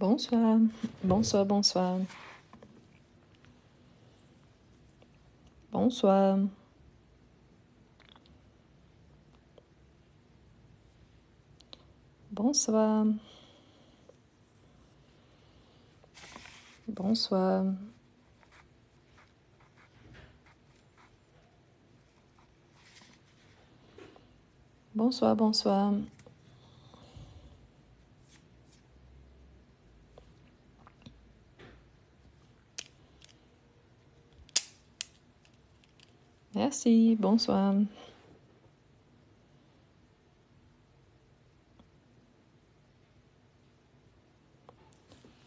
Bonsoir, bonsoir, bonsoir. Bonsoir. Bonsoir. Bonsoir. Bonsoir, bonsoir. Merci, bonsoir.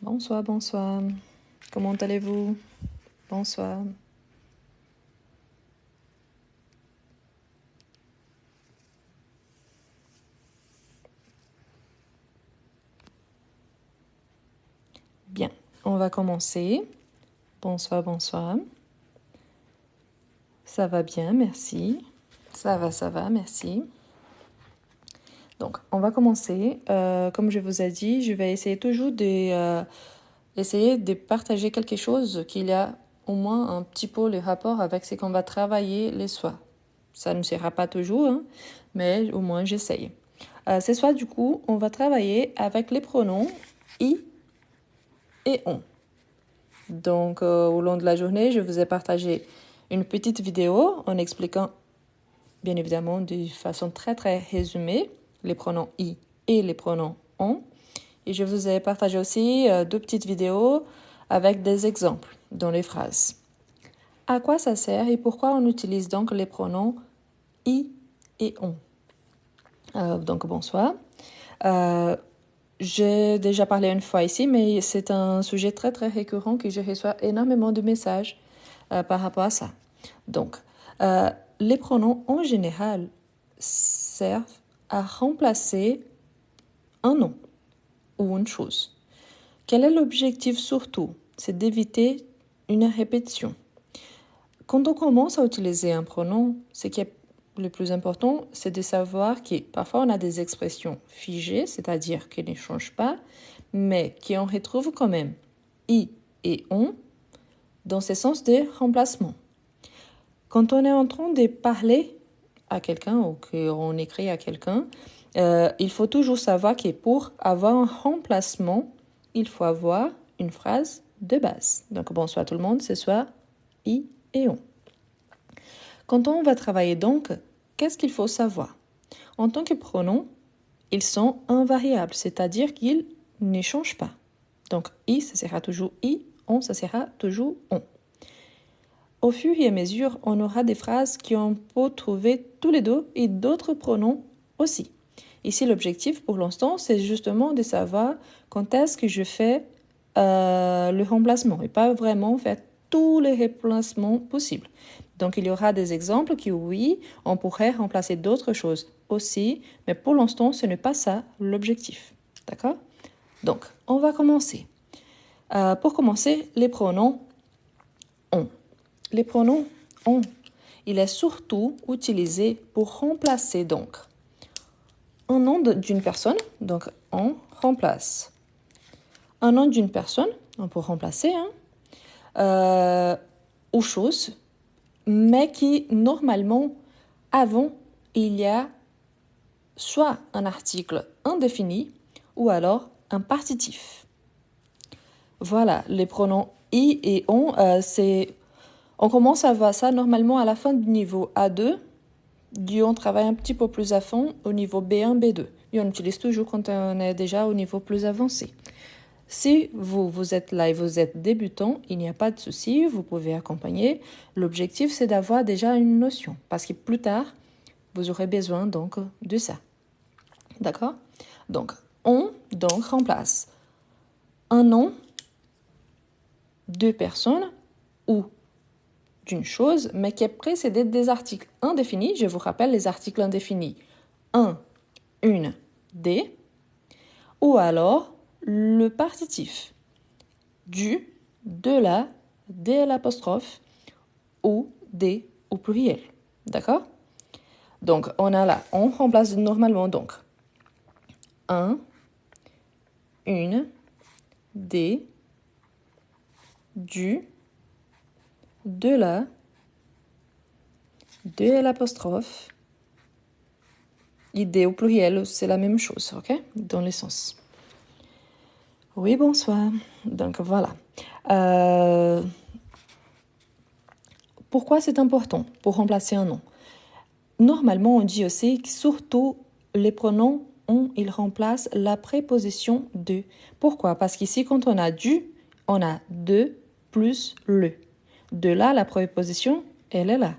Bonsoir, bonsoir. Comment allez-vous? Bonsoir. Bien, on va commencer. Bonsoir, bonsoir. Ça va bien, merci. Ça va, merci. Donc, on va commencer. Comme je vous ai dit, je vais essayer toujours essayer de partager quelque chose qu'il y a au moins un petit peu le rapport avec ce qu'on va travailler les soirs. Ça ne sera pas toujours, hein, mais au moins j'essaye. Ce soir, du coup, on va travailler avec les pronoms i et on. Donc, au long de la journée, je vous ai partagé une petite vidéo en expliquant, bien évidemment, de façon très très résumée, les pronoms i et les pronoms on. Et je vous ai partagé aussi deux petites vidéos avec des exemples dans les phrases. À quoi ça sert et pourquoi on utilise donc les pronoms i et on? Donc bonsoir. J'ai déjà parlé une fois ici, mais c'est un sujet très très récurrent que je reçois énormément de messages par rapport à ça. Donc, les pronoms en général servent à remplacer un nom ou une chose. Quel est l'objectif surtout? C'est d'éviter une répétition. Quand on commence à utiliser un pronom, ce qui est le plus important, c'est de savoir que parfois on a des expressions figées, c'est-à-dire qui ne changent pas, mais qui on retrouve quand même i et on dans ce sens de remplacement. Quand on est en train de parler à quelqu'un ou qu'on écrit à quelqu'un, il faut toujours savoir que pour avoir un remplacement, il faut avoir une phrase de base. Donc bonsoir tout le monde, ce soir i et on. Quand on va travailler donc, qu'est-ce qu'il faut savoir? En tant que pronoms, ils sont invariables, c'est-à-dire qu'ils ne changent pas. Donc i, ça sera toujours i, on, ça sera toujours on. Au fur et à mesure, on aura des phrases qui on peut trouver tous les deux et d'autres pronoms aussi. Ici, l'objectif pour l'instant, c'est justement de savoir quand est-ce que je fais le remplacement et pas vraiment faire tous les remplacements possibles. Donc, il y aura des exemples qui, oui, on pourrait remplacer d'autres choses aussi, mais pour l'instant, ce n'est pas ça l'objectif. D'accord? Donc, on va commencer. Pour commencer, les pronoms on. Les pronoms on, il est surtout utilisé pour remplacer donc un nom d'une personne, donc on remplace. Un nom d'une personne, on peut remplacer, ou chose, mais qui normalement, avant, il y a soit un article indéfini ou alors un partitif. Voilà, les pronoms i et on, on commence à voir ça normalement à la fin du niveau A2, on travaille un petit peu plus à fond au niveau B1, B2. Et on utilise toujours quand on est déjà au niveau plus avancé. Si vous êtes là et vous êtes débutant, il n'y a pas de souci, vous pouvez accompagner. L'objectif, c'est d'avoir déjà une notion, parce que plus tard, vous aurez besoin donc de ça. D'accord? Donc, on donc remplace un nom, deux personnes ou d'une chose, mais qui est précédé des articles indéfinis. Je vous rappelle les articles indéfinis. Un, une, des. Ou alors le partitif du, de la, de l'apostrophe ou des au pluriel. D'accord? Donc, on a là, on remplace normalement donc un, une, des, du, de la, de l'apostrophe. Idée au pluriel, c'est la même chose, ok? Dans les sens. Oui, bonsoir. Donc voilà. Pourquoi c'est important pour remplacer un nom? Normalement, on dit aussi que surtout les pronoms on, ils remplacent la préposition de. Pourquoi? Parce qu'ici, quand on a du, on a de plus le. De là, la préposition, elle est là.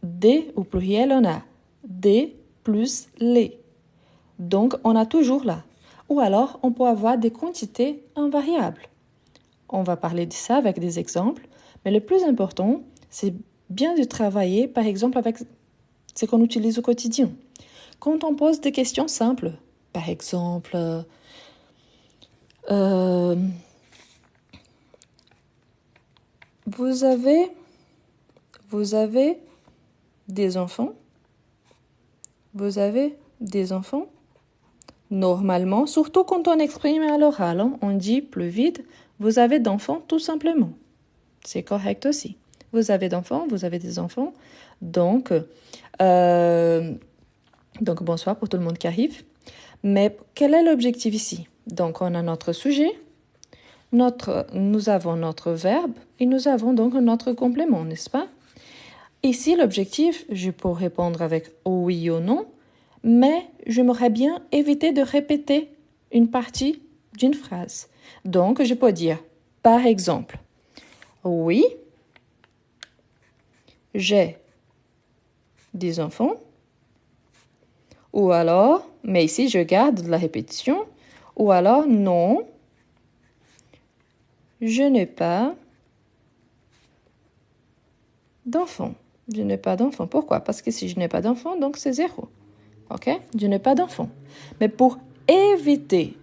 Des au pluriel, on a des plus les. Donc, on a toujours là. Ou alors, on peut avoir des quantités invariables. On va parler de ça avec des exemples. Mais le plus important, c'est bien de travailler, par exemple, avec ce qu'on utilise au quotidien. Quand on pose des questions simples, par exemple, vous avez des enfants? Vous avez des enfants? Normalement, surtout quand on exprime à l'oral, on dit plus vite, vous avez d'enfants tout simplement. C'est correct aussi. Vous avez d'enfants, vous avez des enfants. Donc, bonsoir pour tout le monde qui arrive. Mais quel est l'objectif ici? Donc, on a notre sujet, nous avons notre verbe et nous avons donc notre complément, n'est-ce pas? Ici, l'objectif, je peux répondre avec oui ou non, mais j'aimerais bien éviter de répéter une partie d'une phrase. Donc, je peux dire, par exemple, oui, j'ai des enfants. Ou alors, mais ici, je garde la répétition. Ou alors, non, je n'ai pas d'enfant. Je n'ai pas d'enfant. Pourquoi? Parce que si je n'ai pas d'enfant, donc c'est 0. OK? Je n'ai pas d'enfant. Mais pour éviter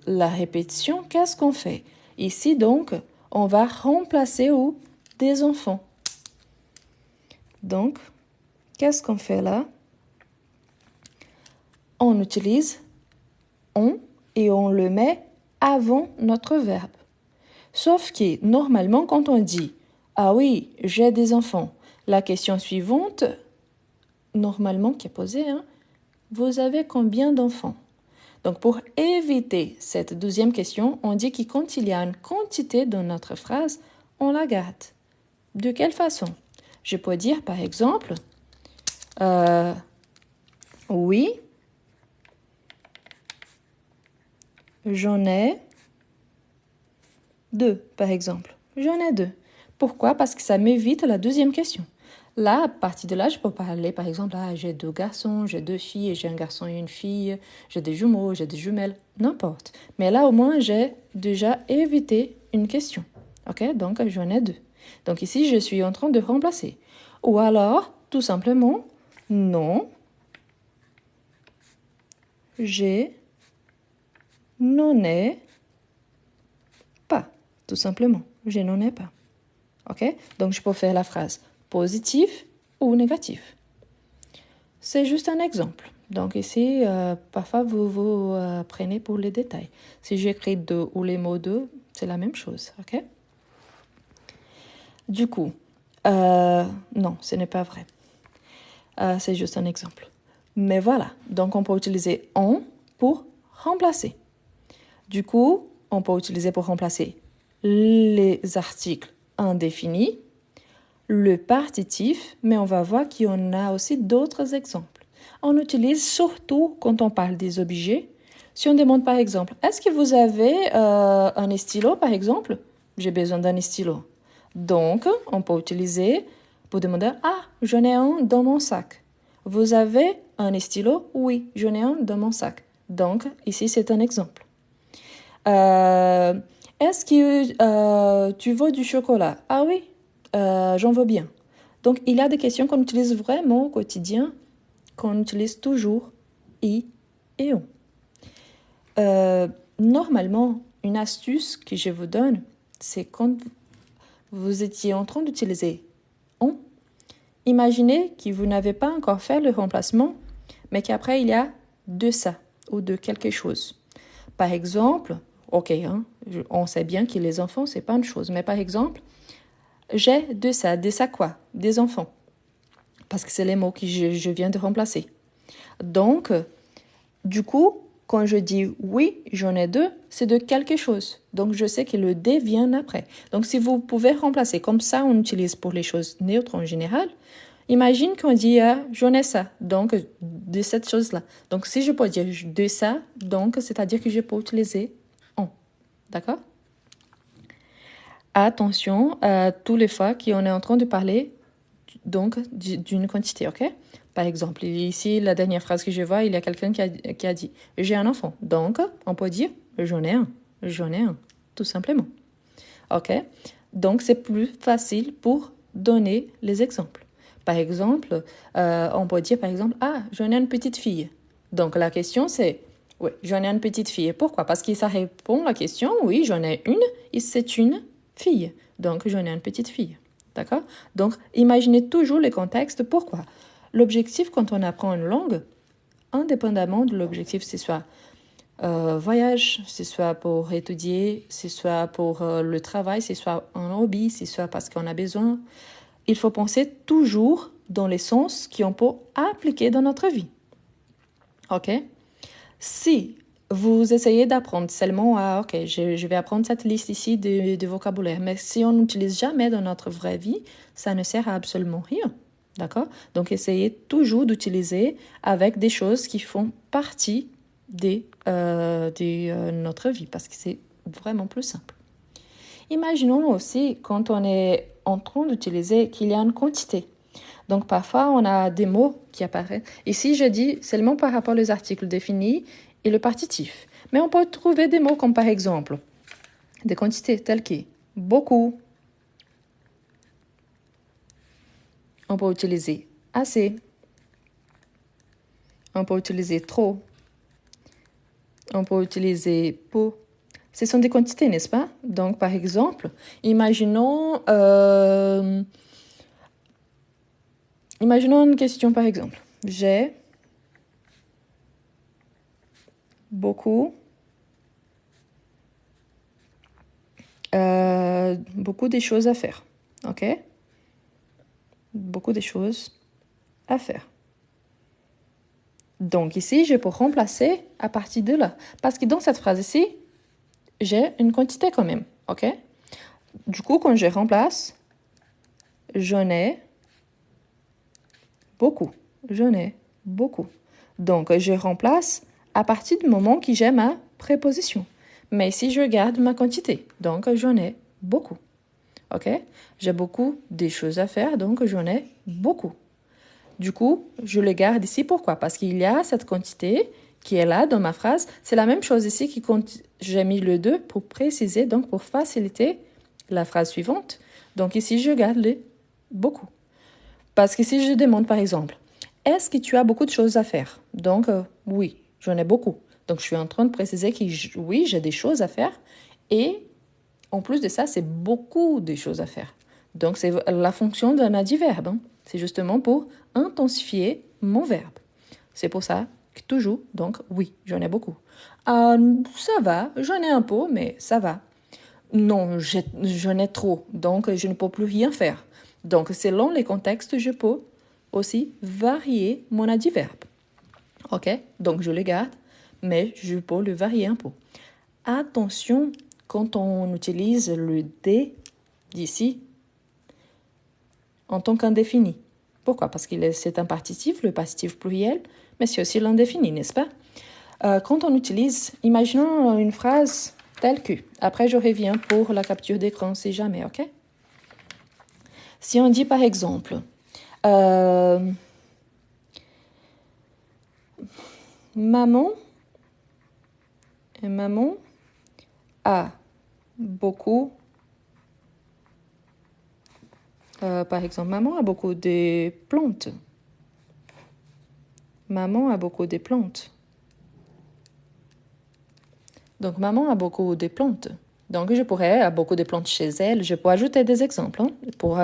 la répétition, qu'est-ce qu'on fait? Ici, donc, on va remplacer des enfants. Donc, qu'est-ce qu'on fait là? On utilise on et on le met avant notre verbe. Sauf que, normalement, quand on dit « Ah oui, j'ai des enfants », la question suivante, normalement, qui est posée, vous avez combien d'enfants? Donc, pour éviter cette deuxième question, on dit que quand il y a une quantité dans notre phrase, on la garde. De quelle façon? Je peux dire, par exemple, oui, j'en ai 2, par exemple. J'en ai 2. Pourquoi? Parce que ça m'évite la deuxième question. Là, à partir de là, je peux parler, par exemple, j'ai 2 garçons, j'ai 2 filles, j'ai un garçon et une fille, j'ai des jumeaux, j'ai des jumelles, n'importe. Mais là, au moins, j'ai déjà évité une question. OK? Donc, j'en ai 2. Donc ici, je suis en train de remplacer. Ou alors, tout simplement, non, je n'en ai pas. Tout simplement, je n'en ai pas. OK? Donc, je peux faire la phrase positif ou négatif. C'est juste un exemple. Donc, ici, parfois, vous prenez pour les détails. Si j'écris 2 ou les mots 2, c'est la même chose. OK? Du coup, non, ce n'est pas vrai. C'est juste un exemple. Mais voilà. Donc, on peut utiliser on pour remplacer. Du coup, on peut utiliser pour remplacer les articles indéfinis, le partitif, mais on va voir qu'il y en a aussi d'autres exemples. On utilise surtout quand on parle des objets. Si on demande par exemple, est-ce que vous avez un stylo par exemple? J'ai besoin d'un stylo. Donc, on peut utiliser pour demander, ah, j'en ai un dans mon sac. Vous avez un stylo? Oui, j'en ai un dans mon sac. Donc, ici, c'est un exemple. Est-ce que tu veux du chocolat? Ah oui, j'en veux bien. Donc, il y a des questions qu'on utilise vraiment au quotidien, qu'on utilise toujours i et on. Normalement, une astuce que je vous donne, c'est quand vous étiez en train d'utiliser on, imaginez que vous n'avez pas encore fait le remplacement, mais qu'après, il y a de ça ou de quelque chose. Par exemple, ok, hein, on sait bien que les enfants, c'est pas une chose, mais par exemple, j'ai de ça. De ça quoi? Des enfants. Parce que c'est les mots que je viens de remplacer. Donc, du coup, quand je dis oui, j'en ai deux, c'est de quelque chose. Donc, je sais que le D vient après. Donc, si vous pouvez remplacer, comme ça, on utilise pour les choses neutres en général. Imagine qu'on dit j'en ai ça, donc de cette chose-là. Donc, si je peux dire de ça, donc c'est-à-dire que je peux utiliser on. D'accord? Attention à tous les fois qu'on est en train de parler donc d'une quantité, ok? Par exemple, ici, la dernière phrase que je vois, il y a quelqu'un qui a dit « J'ai un enfant ». Donc, on peut dire « J'en ai un ». J'en ai un, tout simplement. Ok? Donc, c'est plus facile pour donner les exemples. Par exemple, on peut dire par exemple « Ah, j'en ai une petite fille ». Donc, la question c'est « Oui, j'en ai une petite fille ». Pourquoi? Parce que ça répond à la question « Oui, j'en ai une » et c'est une fille. Donc, j'en ai une petite fille. D'accord? Donc, imaginez toujours les contextes. Pourquoi? L'objectif, quand on apprend une langue, indépendamment de l'objectif, c'est soit voyage, c'est soit pour étudier, c'est soit pour le travail, c'est soit un hobby, c'est soit parce qu'on a besoin. Il faut penser toujours dans les sens qu'on peut appliquer dans notre vie. OK? Si vous essayez d'apprendre seulement à, ok, je vais apprendre cette liste ici de vocabulaire, mais si on n'utilise jamais dans notre vraie vie, ça ne sert à absolument rien. D'accord? Donc, essayez toujours d'utiliser avec des choses qui font partie de notre vie, parce que c'est vraiment plus simple. Imaginons aussi quand on est en train d'utiliser qu'il y a une quantité. Donc, parfois, on a des mots qui apparaissent. Ici, je dis seulement par rapport aux articles définis et le partitif. Mais on peut trouver des mots comme par exemple des quantités telles que beaucoup. On peut utiliser assez. On peut utiliser trop. On peut utiliser peu. Ce sont des quantités, n'est-ce pas? Donc, par exemple, imaginons une question, par exemple. J'ai beaucoup de choses à faire. OK? Beaucoup de choses à faire. Donc ici, je peux remplacer à partir de là. Parce que dans cette phrase ici, j'ai une quantité quand même. OK? Du coup, quand je remplace, j'en ai beaucoup. J'en ai beaucoup. Donc, je remplace à partir du moment que j'ai ma préposition. Mais ici, je garde ma quantité. Donc, j'en ai beaucoup. OK? J'ai beaucoup de choses à faire, donc j'en ai beaucoup. Du coup, je le garde ici. Pourquoi? Parce qu'il y a cette quantité qui est là dans ma phrase. C'est la même chose ici qui compte. J'ai mis le 2 pour préciser, donc pour faciliter la phrase suivante. Donc ici, je garde les beaucoup. Parce que si je demande par exemple, est-ce que tu as beaucoup de choses à faire? Donc, oui, j'en ai beaucoup. Donc, je suis en train de préciser que oui, j'ai des choses à faire. Et en plus de ça, c'est beaucoup de choses à faire. Donc, c'est la fonction d'un adverbe. Hein. C'est justement pour intensifier mon verbe. C'est pour ça que toujours, donc, oui, j'en ai beaucoup. Ça va, j'en ai un peu, mais ça va. Non, j'en ai trop, donc je ne peux plus rien faire. Donc, selon les contextes, je peux aussi varier mon adverbe. OK? Donc, je le garde, mais je peux le varier un peu. Attention, quand on utilise le D d'ici en tant qu'indéfini. Pourquoi? Parce que c'est un partitif, le partitif pluriel, mais c'est aussi l'indéfini, n'est-ce pas? Quand on utilise, imaginons une phrase telle que, après je reviens pour la capture d'écran si jamais, ok? Si on dit par exemple, maman a beaucoup, par exemple, maman a beaucoup de plantes. Maman a beaucoup de plantes. Donc, maman a beaucoup de plantes. Donc, je pourrais, beaucoup de plantes chez elle, je peux ajouter des exemples pour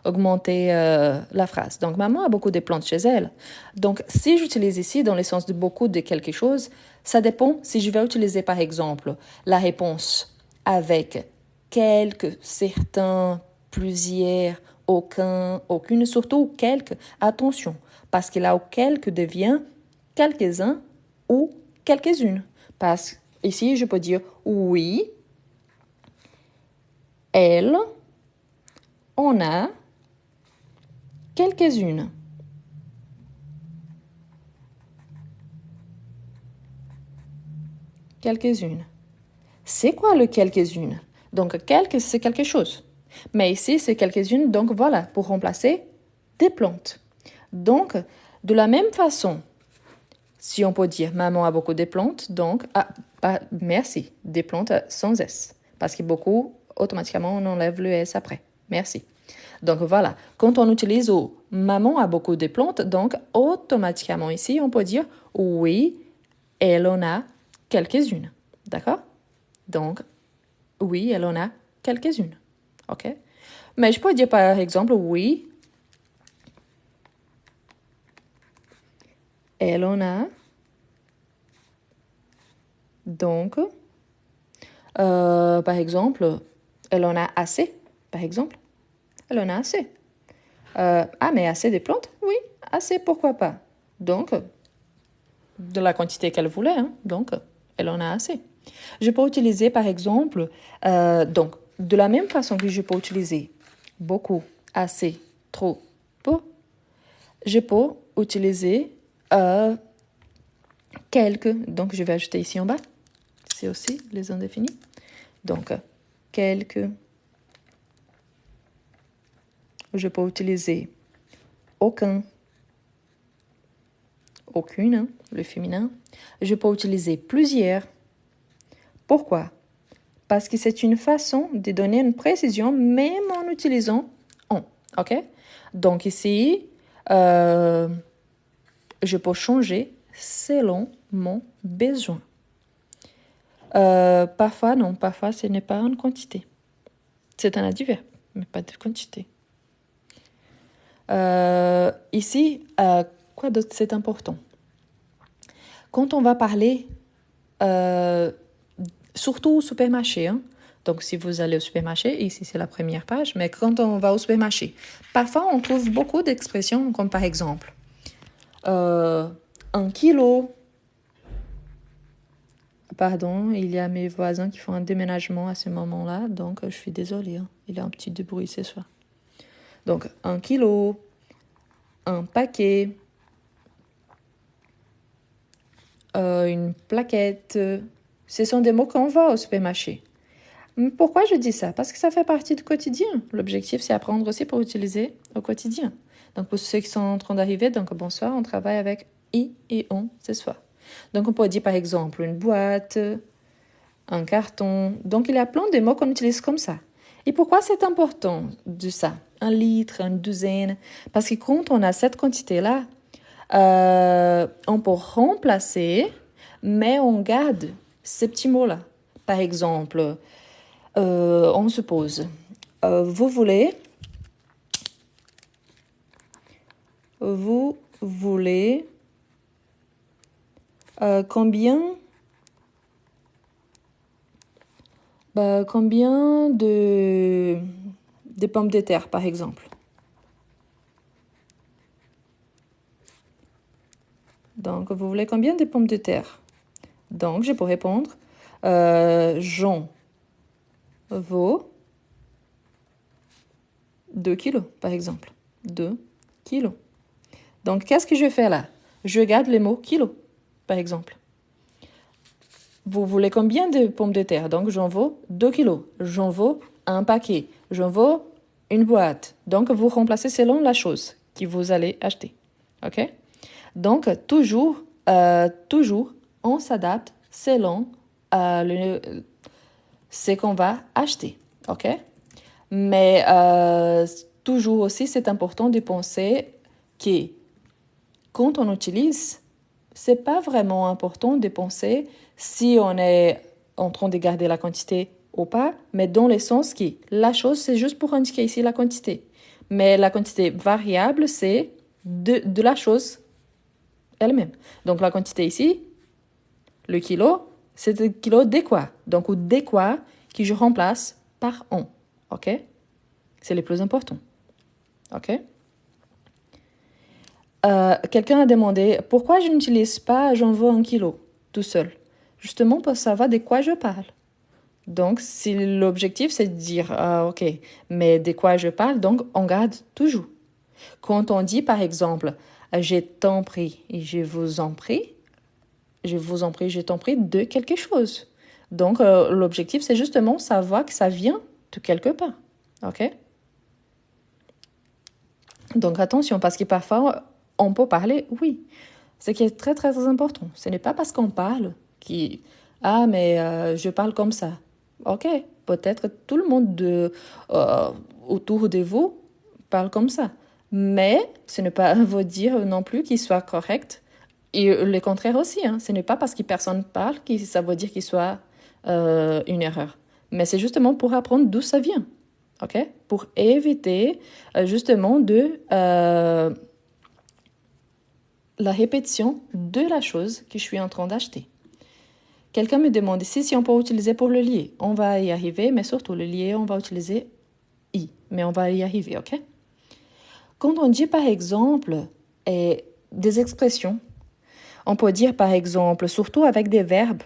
augmenter la phrase. Donc, maman a beaucoup de plantes chez elle. Donc, si j'utilise ici dans le sens de beaucoup de quelque chose, ça dépend si je vais utiliser, par exemple, la réponse avec quelques, certains, plusieurs, aucun, aucune, surtout quelques. Attention, parce que là où quelques devient quelques-uns ou quelques-unes. Parce que ici, je peux dire oui, elle en a quelques-unes. Quelques-unes. C'est quoi le quelques-unes? Donc, quelques, c'est quelque chose. Mais ici, c'est quelques-unes, donc voilà, pour remplacer des plantes. Donc, de la même façon, si on peut dire maman a beaucoup de plantes, donc, merci, des plantes sans S. Parce que beaucoup, automatiquement, on enlève le S après. Merci. Donc voilà, quand on utilise maman a beaucoup de plantes, donc automatiquement ici, on peut dire oui, elle en a quelques-unes. D'accord? Donc, oui, elle en a quelques-unes. OK? Mais je peux dire par exemple oui, elle en a. Donc, par exemple, elle en a assez, par exemple. Elle en a assez. Mais assez de plantes? Oui, assez, pourquoi pas. Donc, de la quantité qu'elle voulait, hein. Donc, elle en a assez. Je peux utiliser, par exemple, donc, de la même façon que je peux utiliser beaucoup, assez, trop, peu, je peux utiliser quelques. Donc, je vais ajouter ici en bas. C'est aussi les indéfinis. Donc, quelques. Je peux utiliser aucun, aucune, hein, le féminin. Je peux utiliser plusieurs. Pourquoi? Parce que c'est une façon de donner une précision même en utilisant on. OK? Donc ici, je peux changer selon mon besoin. Parfois, non. Parfois, ce n'est pas une quantité. C'est un adverbe, mais pas de quantité. Ici, quoi d'autre c'est important? Quand on va parler, surtout au supermarché, hein. Donc, si vous allez au supermarché, ici c'est la première page, mais quand on va au supermarché, parfois on trouve beaucoup d'expressions comme par exemple 1 kilo. Pardon, il y a mes voisins qui font un déménagement à ce moment-là, donc je suis désolée, hein. Il y a un petit bruit ce soir. Donc, 1 kilo, un paquet, une plaquette. Ce sont des mots qu'on voit au supermarché. Pourquoi je dis ça? Parce que ça fait partie du quotidien. L'objectif, c'est apprendre aussi pour utiliser au quotidien. Donc, pour ceux qui sont en train d'arriver, donc bonsoir, on travaille avec i et on ce soir. Donc, on peut dire par exemple une boîte, un carton. Donc, il y a plein de mots qu'on utilise comme ça. Et pourquoi c'est important de ça? 1 litre, une douzaine. Parce que quand on a cette quantité-là, on peut remplacer, mais on garde ces petits mots-là. Par exemple, on se pose. Vous voulez combien de pommes de terre, par exemple? Donc, vous voulez combien de pommes de terre? Donc, je peux répondre, j'en vaux 2 kilos, par exemple. 2 kilos. Donc, qu'est-ce que je fais là? Je garde le mot kilo, par exemple. Vous voulez combien de pommes de terre? Donc, j'en vaux 2 kilos. J'en vaux un paquet. J'en vaux une boîte. Donc, vous remplacez selon la chose que vous allez acheter. OK? Donc, toujours, on s'adapte selon ce qu'on va acheter. OK? Mais toujours aussi, c'est important de penser que quand on utilise, c'est pas vraiment important de penser si on est en train de garder la quantité ou pas, mais dans le sens qui, la chose, c'est juste pour indiquer ici la quantité. Mais la quantité variable, c'est de la chose elle-même. Donc la quantité ici, le kilo, c'est le kilo de quoi. Donc, ou de quoi que je remplace par on. OK? C'est le plus important. OK? Quelqu'un a demandé pourquoi je n'utilise pas j'envoie 1 kilo tout seul. Justement pour savoir de quoi je parle. Donc, si l'objectif c'est de dire OK, mais de quoi je parle, donc on garde toujours. Quand on dit par exemple je t'en prie et je vous en prie, je t'en prie de quelque chose. Donc, l'objectif c'est justement savoir que ça vient de quelque part. OK? Donc attention, parce que parfois, on peut parler, oui. Ce qui est très, très, très important. Ce n'est pas parce qu'on parle qui... Ah, mais je parle comme ça. OK, peut-être tout le monde autour de vous parle comme ça. Mais ce n'est pas vous dire non plus qu'il soit correct. Et le contraire aussi. Hein. Ce n'est pas parce que personne parle que ça veut dire qu'il soit une erreur. Mais c'est justement pour apprendre d'où ça vient. OK? Pour éviter justement la répétition de la chose que je suis en train d'acheter. Quelqu'un me demande ici si on peut utiliser pour le lier. On va y arriver, mais surtout le lier, on va utiliser i. Mais on va y arriver, OK? Quand on dit par exemple des expressions, on peut dire par exemple, surtout avec des verbes,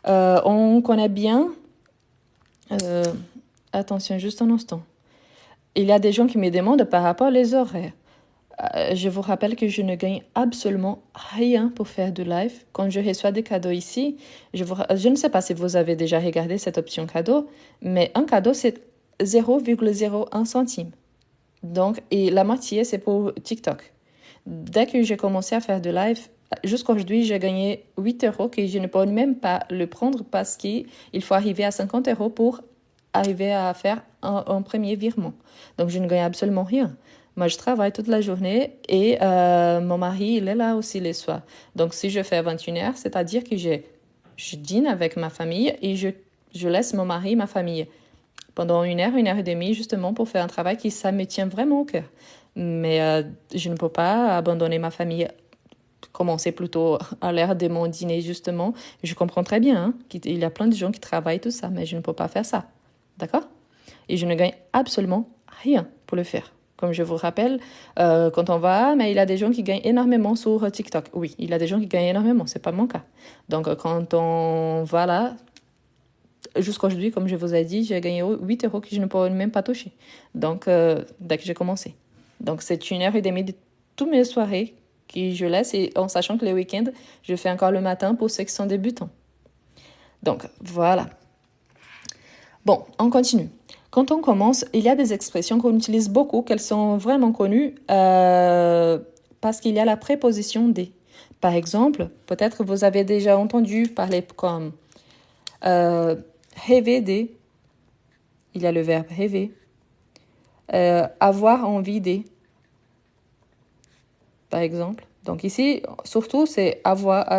on connaît bien... attention, juste un instant. Il y a des gens qui me demandent par rapport aux horaires. Je vous rappelle que je ne gagne absolument rien pour faire du live. Quand je reçois des cadeaux ici, je ne sais pas si vous avez déjà regardé cette option cadeau, mais un cadeau, c'est 0,01 centime. Donc, et la moitié, c'est pour TikTok. Dès que j'ai commencé à faire du live, jusqu'aujourd'hui, j'ai gagné 8 euros que je ne peux même pas le prendre parce qu'il faut arriver à 50 euros pour arriver à faire un premier virement. Donc, je ne gagne absolument rien. Moi, je travaille toute la journée et mon mari, il est là aussi les soirs. Donc, si je fais 21 heures, c'est-à-dire que je dîne avec ma famille et je laisse mon mari et ma famille pendant 1 heure et demie, justement, pour faire un travail qui, ça me tient vraiment au cœur. Mais je ne peux pas abandonner ma famille, commencer plutôt à l'heure de mon dîner, justement. Je comprends très bien hein, qu'il y a plein de gens qui travaillent tout ça, mais je ne peux pas faire ça. D'accord? Et je ne gagne absolument rien pour le faire. Comme je vous rappelle, quand on va, mais il y a des gens qui gagnent énormément sur TikTok. Oui, il y a des gens qui gagnent énormément, c'est pas mon cas. Donc, quand on va là, jusqu'aujourd'hui, comme je vous ai dit, j'ai gagné 8 euros que je ne peux même pas toucher. Donc, dès que j'ai commencé. Donc, c'est 1 heure et demie de toutes mes soirées que je laisse, et en sachant que les week-ends, je fais encore le matin pour ceux qui sont débutants. Donc, voilà. Bon, on continue. Quand on commence, il y a des expressions qu'on utilise beaucoup, qu'elles sont vraiment connues parce qu'il y a la préposition des. Par exemple, peut-être vous avez déjà entendu parler comme rêver des. Il y a le verbe rêver. Avoir envie des. Par exemple. Donc ici, surtout, c'est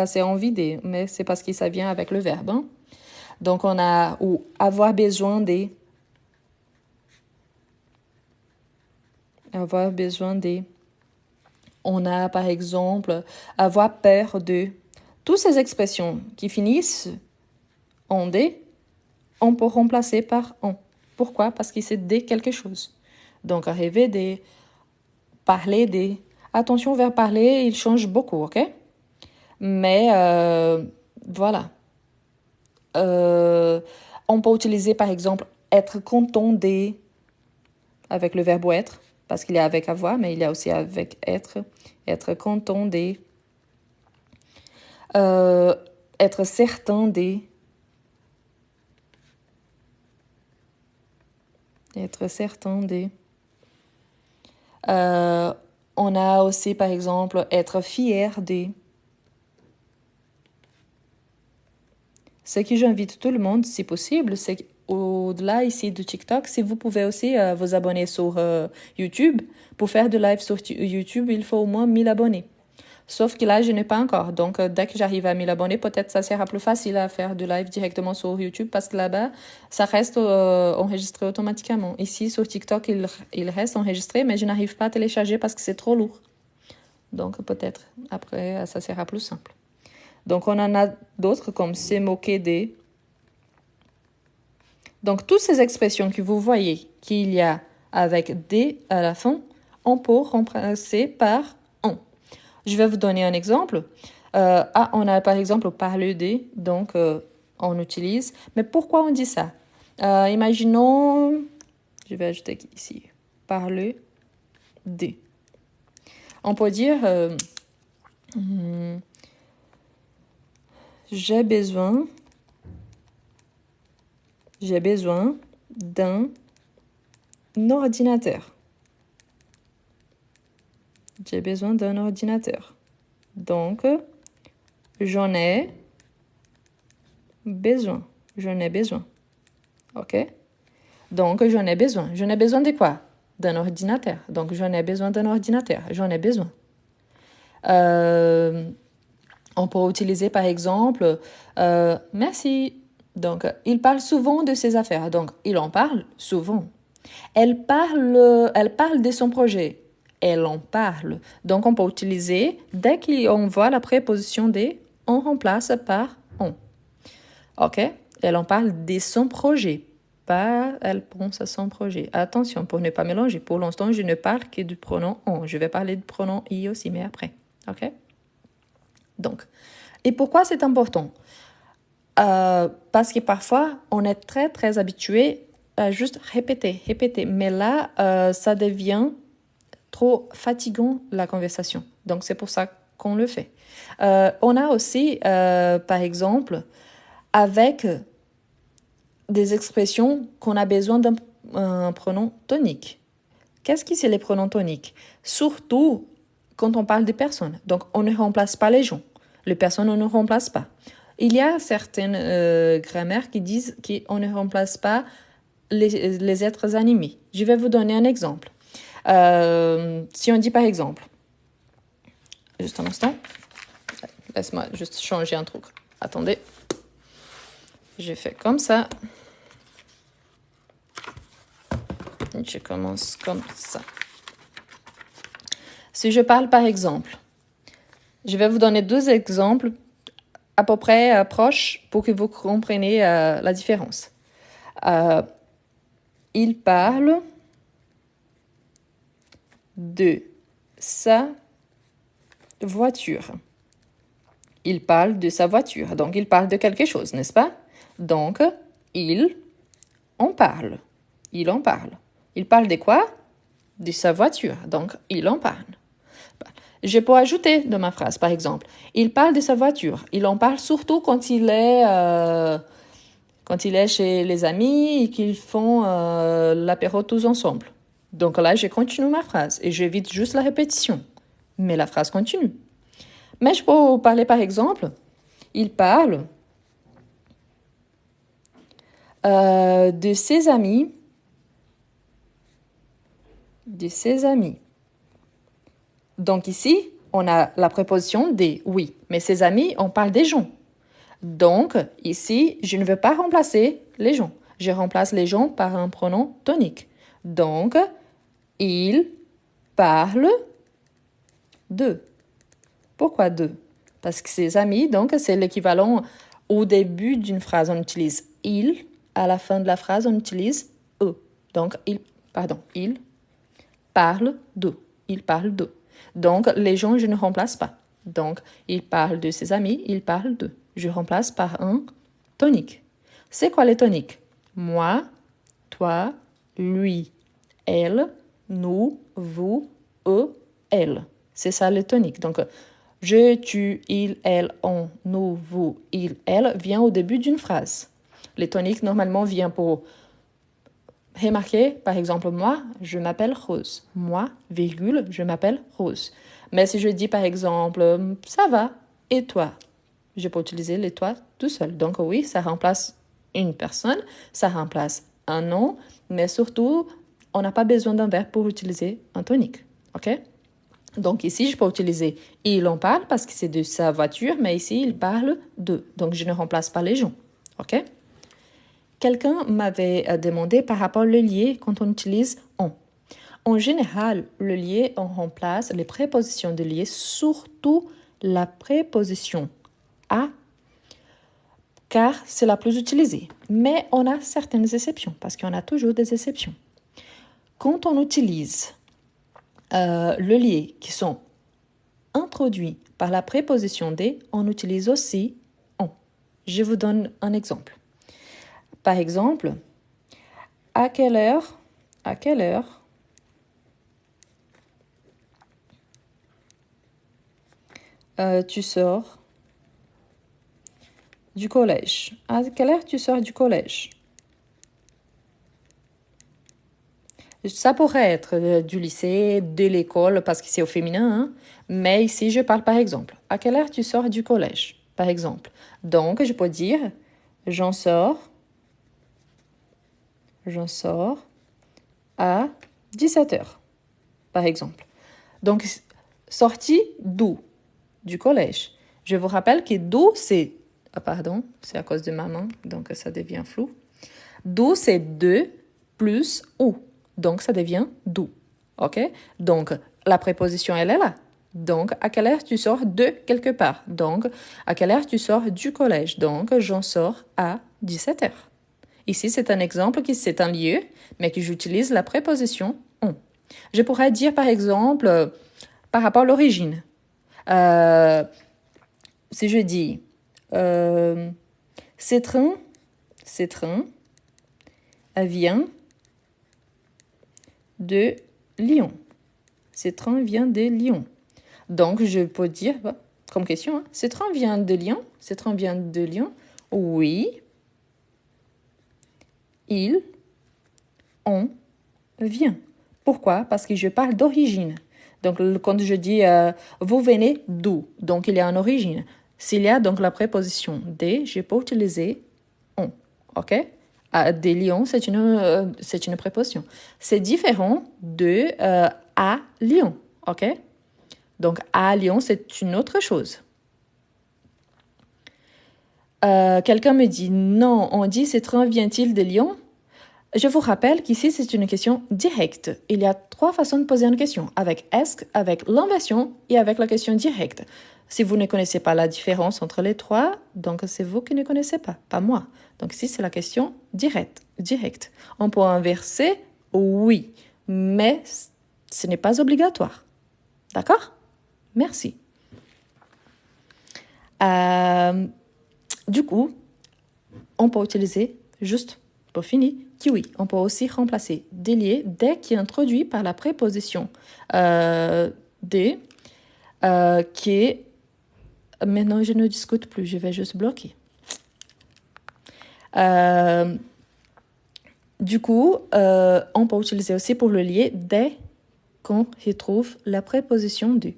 c'est envie des, mais c'est parce que ça vient avec le verbe. Hein? Donc on a ou avoir besoin des. Avoir besoin des. On a par exemple avoir peur de. Toutes ces expressions qui finissent en des, on peut remplacer par on. Pourquoi? Parce que c'est des quelque chose. Donc rêver des, parler des. Attention vers parler, il change beaucoup, ok? Mais voilà. On peut utiliser par exemple être content des avec le verbe être, parce qu'il y a avec avoir, mais il y a aussi avec être content des, être certain des, être certain des. On a aussi par exemple être fier des. Ce que j'invite tout le monde, si possible, c'est au-delà ici de TikTok, si vous pouvez aussi vous abonner sur YouTube. Pour faire de live sur YouTube, il faut au moins 1000 abonnés. Sauf que là, je n'ai pas encore. Donc, dès que j'arrive à 1000 abonnés, peut-être ça sera plus facile à faire du live directement sur YouTube parce que là-bas, ça reste enregistré automatiquement. Ici, sur TikTok, il reste enregistré, mais je n'arrive pas à télécharger parce que c'est trop lourd. Donc, peut-être, après, ça sera plus simple. Donc, on en a d'autres comme se moquer des. Donc, toutes ces expressions que vous voyez qu'il y a avec des à la fin, on peut remplacer par on. Je vais vous donner un exemple. On a par exemple parler des, donc on utilise. Mais pourquoi on dit ça? Imaginons, je vais ajouter ici, parler des. On peut dire j'ai besoin d'un ordinateur. J'ai besoin d'un ordinateur. Donc, j'en ai besoin. J'en ai besoin. OK? Donc, j'en ai besoin. J'en ai besoin de quoi? D'un ordinateur. Donc, j'en ai besoin d'un ordinateur. J'en ai besoin. On peut utiliser, par exemple, merci. Donc, il parle souvent de ses affaires. Donc, il en parle souvent. Elle parle de son projet. Elle en parle. Donc, on peut utiliser, dès qu'on voit la préposition des, on remplace par on. OK? Elle en parle de son projet. Pas, elle pense à son projet. Attention, pour ne pas mélanger. Pour l'instant, je ne parle que du pronom on. Je vais parler du pronom i aussi, mais après. OK? Donc, et pourquoi c'est important? Parce que parfois, on est très, très habitué à juste répéter. Mais là, ça devient trop fatigant, la conversation. Donc, c'est pour ça qu'on le fait. On a aussi, par exemple, avec des expressions qu'on a besoin d'un pronom tonique. Qu'est-ce que c'est les pronoms toniques? Surtout quand on parle des personnes. Donc, on ne remplace pas les gens. Les personnes, on ne remplace pas. Il y a certaines grammaires qui disent qu'on ne remplace pas les êtres animés. Je vais vous donner un exemple. Si on dit par exemple, juste un instant, laisse-moi juste changer un truc. Attendez, je fais comme ça. Je commence comme ça. Si je parle par exemple, je vais vous donner 2 exemples à peu près proches pour que vous compreniez la différence. Il parle de sa voiture. Il parle de sa voiture. Donc, il parle de quelque chose, n'est-ce pas? Donc, il en parle. Il en parle. Il parle de quoi? De sa voiture. Donc, il en parle. Je peux ajouter dans ma phrase, par exemple, il parle de sa voiture. Il en parle surtout quand il est chez les amis et qu'ils font l'apéro tous ensemble. Donc là, je continue ma phrase et j'évite juste la répétition. Mais la phrase continue. Mais je peux parler, par exemple, il parle de ses amis. De ses amis. Donc ici, on a la préposition des, oui. Mais ses amis, on parle des gens. Donc ici, je ne veux pas remplacer les gens. Je remplace les gens par un pronom tonique. Donc, il parle de. Pourquoi de? Parce que ses amis, donc c'est l'équivalent au début d'une phrase, on utilise il. À la fin de la phrase, on utilise eux. Donc, il parle de. Il parle de. Donc, les gens, je ne remplace pas. Donc, il parle de ses amis, il parle de. Je remplace par un tonique. C'est quoi les toniques? Moi, toi, lui, elle, nous, vous, eux, elle. C'est ça les toniques. Donc, je, tu, il, elle, on, nous, vous, il, elle vient au début d'une phrase. Les toniques, normalement, viennent pour remarquer, par exemple, moi, je m'appelle Rose. Moi, virgule, je m'appelle Rose. Mais si je dis, par exemple, ça va, et toi? Je peux utiliser les toi tout seul. Donc oui, ça remplace une personne, ça remplace un nom, mais surtout, on n'a pas besoin d'un verbe pour utiliser un tonique. OK? Donc ici, je peux utiliser il en parle parce que c'est de sa voiture, mais ici, il parle de. Donc je ne remplace pas les gens. OK? Quelqu'un m'avait demandé par rapport au lié quand on utilise on. En général, le lié, on remplace les prépositions de lié, surtout la préposition à, car c'est la plus utilisée. Mais on a certaines exceptions, parce qu'on a toujours des exceptions. Quand on utilise le lié qui sont introduits par la préposition des, on utilise aussi on. Je vous donne un exemple. Par exemple, à quelle heure tu sors du collège? À quelle heure tu sors du collège? Ça pourrait être du lycée, de l'école, parce que c'est au féminin, hein? Mais ici, je parle par exemple. À quelle heure tu sors du collège, par exemple? Donc, je peux dire, j'en sors à 17 heures, par exemple. Donc, sortie d'où? Du collège. Je vous rappelle que d'où, c'est... Ah, pardon, c'est à cause de maman, donc ça devient flou. D'où, c'est de plus où. Donc, ça devient d'où. OK? Donc, la préposition, elle est là. Donc, à quelle heure tu sors de quelque part? Donc, à quelle heure tu sors du collège? Donc, j'en sors à 17 heures. Ici, c'est un exemple qui c'est un lieu, mais que j'utilise la préposition on. Je pourrais dire, par exemple, par rapport à l'origine. Si je dis ces trains vient de Lyon. Ce train vient de Lyon. Donc, je peux dire, comme question, hein, ce train vient de Lyon? Ce train vient de Lyon? Oui. On vient. Pourquoi? Parce que je parle d'origine. Donc, quand je dis vous venez d'où? Donc, il y a une origine. S'il y a donc la préposition de, je peux utiliser on. OK? Des Lyon, c'est une préposition. C'est différent de à Lyon. OK? Donc, à Lyon, c'est une autre chose. Quelqu'un me dit non, on dit ce train vient-il de Lyon? Je vous rappelle qu'ici, c'est une question directe. Il y a 3 façons de poser une question, avec est-ce, avec l'inversion et avec la question directe. Si vous ne connaissez pas la différence entre les 3, donc c'est vous qui ne connaissez pas moi. Donc ici, c'est la question directe. On peut inverser, oui, mais ce n'est pas obligatoire. D'accord? Merci. Du coup, on peut utiliser juste pour finir, kiwi. On peut aussi remplacer délié dès qui est introduit par la préposition des qui est... Maintenant, je ne discute plus, je vais juste bloquer. Du coup, on peut utiliser aussi pour le lier dès qu'on retrouve la préposition de.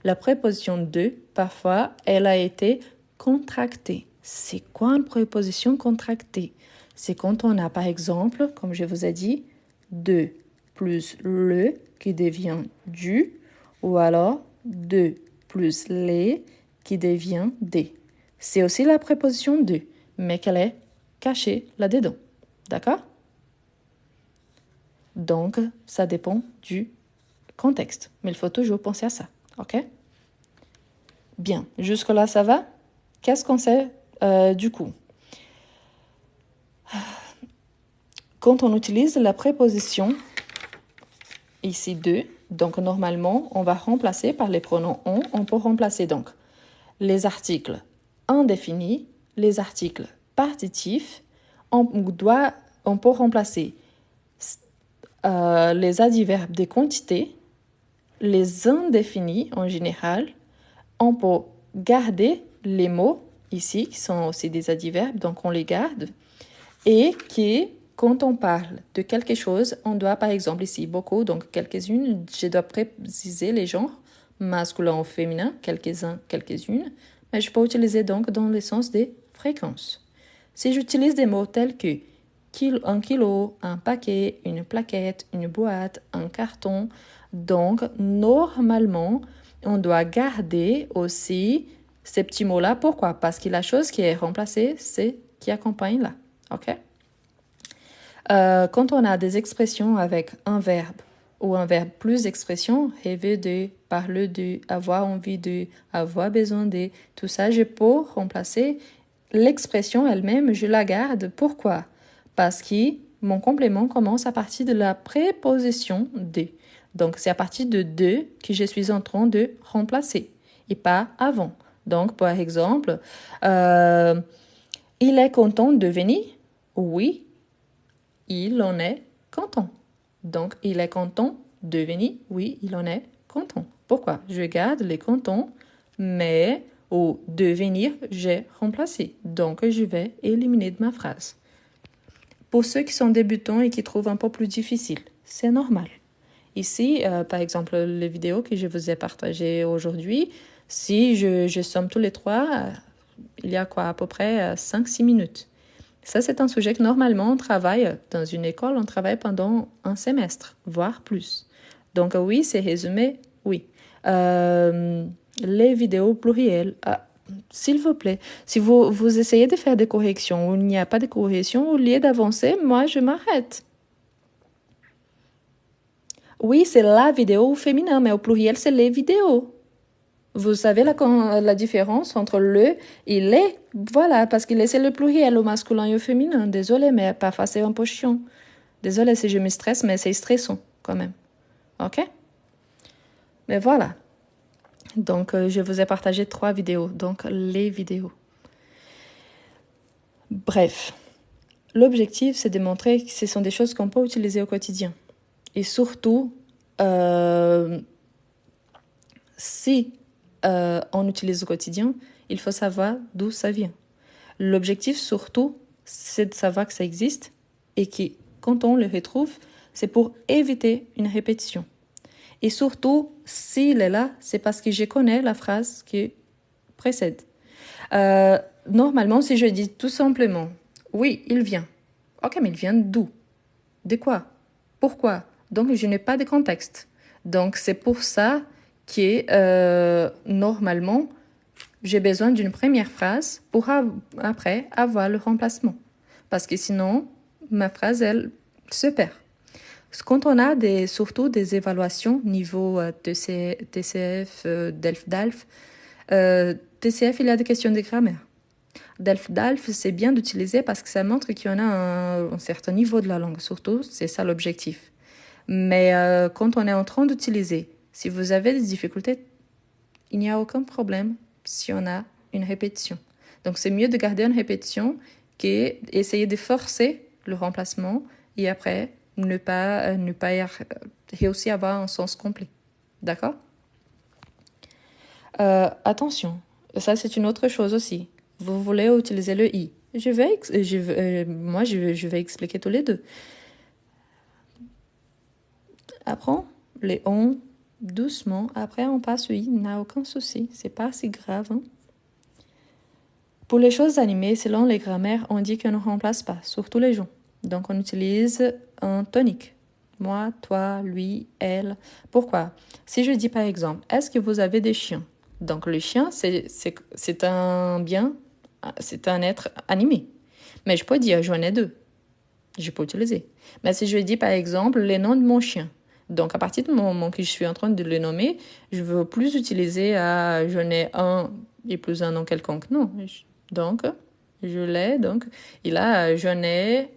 La préposition de, parfois, elle a été contractée. C'est quoi une préposition contractée? C'est quand on a, par exemple, comme je vous ai dit, de plus le qui devient du, ou alors de plus les qui devient des. C'est aussi la préposition de, mais qu'elle est cachée là-dedans. D'accord? Donc, ça dépend du contexte. Mais il faut toujours penser à ça. OK? Bien. Jusque-là, ça va? Qu'est-ce qu'on sait du coup? Quand on utilise la préposition, ici de, donc normalement, on va remplacer par les pronoms on peut remplacer donc les articles indéfinis, les articles partitifs, on peut remplacer les adverbes des quantités, les indéfinis en général, on peut garder les mots ici, qui sont aussi des adverbes, donc on les garde, et qui, quand on parle de quelque chose, on doit, par exemple, ici, beaucoup, donc quelques-unes, je dois préciser les genres, masculin ou féminin, quelques-uns, quelques-unes, mais je peux utiliser donc dans le sens des fréquences. Si j'utilise des mots tels que un kilo, un paquet, une plaquette, une boîte, un carton. Donc, normalement, on doit garder aussi ces petits mots-là. Pourquoi? Parce que la chose qui est remplacée, c'est qui accompagne là. OK? Quand on a des expressions avec un verbe ou un verbe plus expressions, rêver de, parler de, avoir envie de, avoir besoin de, tout ça, je peux remplacer l'expression elle-même, je la garde. Pourquoi? Parce que mon complément commence à partir de la préposition de. Donc, c'est à partir de que je suis en train de remplacer et pas avant. Donc, par exemple, il est content de venir? Oui, il en est content. Donc, il est content de venir? Oui, il en est content. Pourquoi? Je garde les contents, mais au devenir, j'ai remplacé. Donc, je vais éliminer de ma phrase. Pour ceux qui sont débutants et qui trouvent un peu plus difficile, c'est normal. Ici, par exemple, les vidéos que je vous ai partagées aujourd'hui, si je somme tous les trois, il y a quoi, à peu près 5-6 minutes. Ça, c'est un sujet que normalement, on travaille dans une école, on travaille pendant un semestre, voire plus. Donc oui, c'est résumé, oui. Les vidéos plurielles, s'il vous plaît, si vous essayez de faire des corrections ou il n'y a pas de corrections, au lieu d'avancer, moi, je m'arrête. Oui, c'est la vidéo au féminin, mais au pluriel, c'est les vidéos. Vous savez la différence entre le et les? Voilà, parce que c'est le pluriel au masculin et au féminin. Désolée, mais parfois c'est un peu chiant. Désolée si je me stresse, mais c'est stressant quand même. OK? Mais voilà. Donc, je vous ai partagé 3 vidéos. Donc, les vidéos. Bref. L'objectif, c'est de montrer que ce sont des choses qu'on peut utiliser au quotidien. Et surtout, si on utilise au quotidien, il faut savoir d'où ça vient. L'objectif surtout, c'est de savoir que ça existe et que quand on le retrouve, c'est pour éviter une répétition. Et surtout, s'il est là, c'est parce que je connais la phrase qui précède. Normalement, si je dis tout simplement, oui, il vient. Ok, mais il vient d'où? De quoi? Pourquoi? Donc, je n'ai pas de contexte. Donc, c'est pour ça que normalement, j'ai besoin d'une première phrase pour après avoir le remplacement. Parce que sinon, ma phrase, elle se perd. Quand on a surtout des évaluations niveau TCF, DELF-DALF, TCF, il y a des questions de grammaire. DELF-DALF, c'est bien d'utiliser parce que ça montre qu'il y en a un certain niveau de la langue. Surtout, c'est ça l'objectif. Mais quand on est en train d'utiliser, si vous avez des difficultés, il n'y a aucun problème si on a une répétition. Donc, c'est mieux de garder une répétition qu'essayer de forcer le remplacement et après ne pas réussir à avoir un sens complet. D'accord? Attention, ça c'est une autre chose aussi. Vous voulez utiliser le i. Je vais expliquer tous les deux. Apprends les on doucement. Après, on passe au i. Il n'y a aucun souci. C'est pas si grave. Hein? Pour les choses animées, selon les grammaires, on dit qu'on ne remplace pas, surtout les gens. Donc, on utilise un tonique. Moi, toi, lui, elle. Pourquoi? Si je dis par exemple, est-ce que vous avez des chiens? Donc, le chien, c'est un bien, c'est un être animé. Mais je peux dire, j'en ai 2. Je peux utiliser. Mais si je dis par exemple, les noms de mon chien. Donc, à partir du moment que je suis en train de le nommer, je veux plus utiliser j'en ai un et plus un nom quelconque. Non. Donc, je l'ai. Donc, il a j'en ai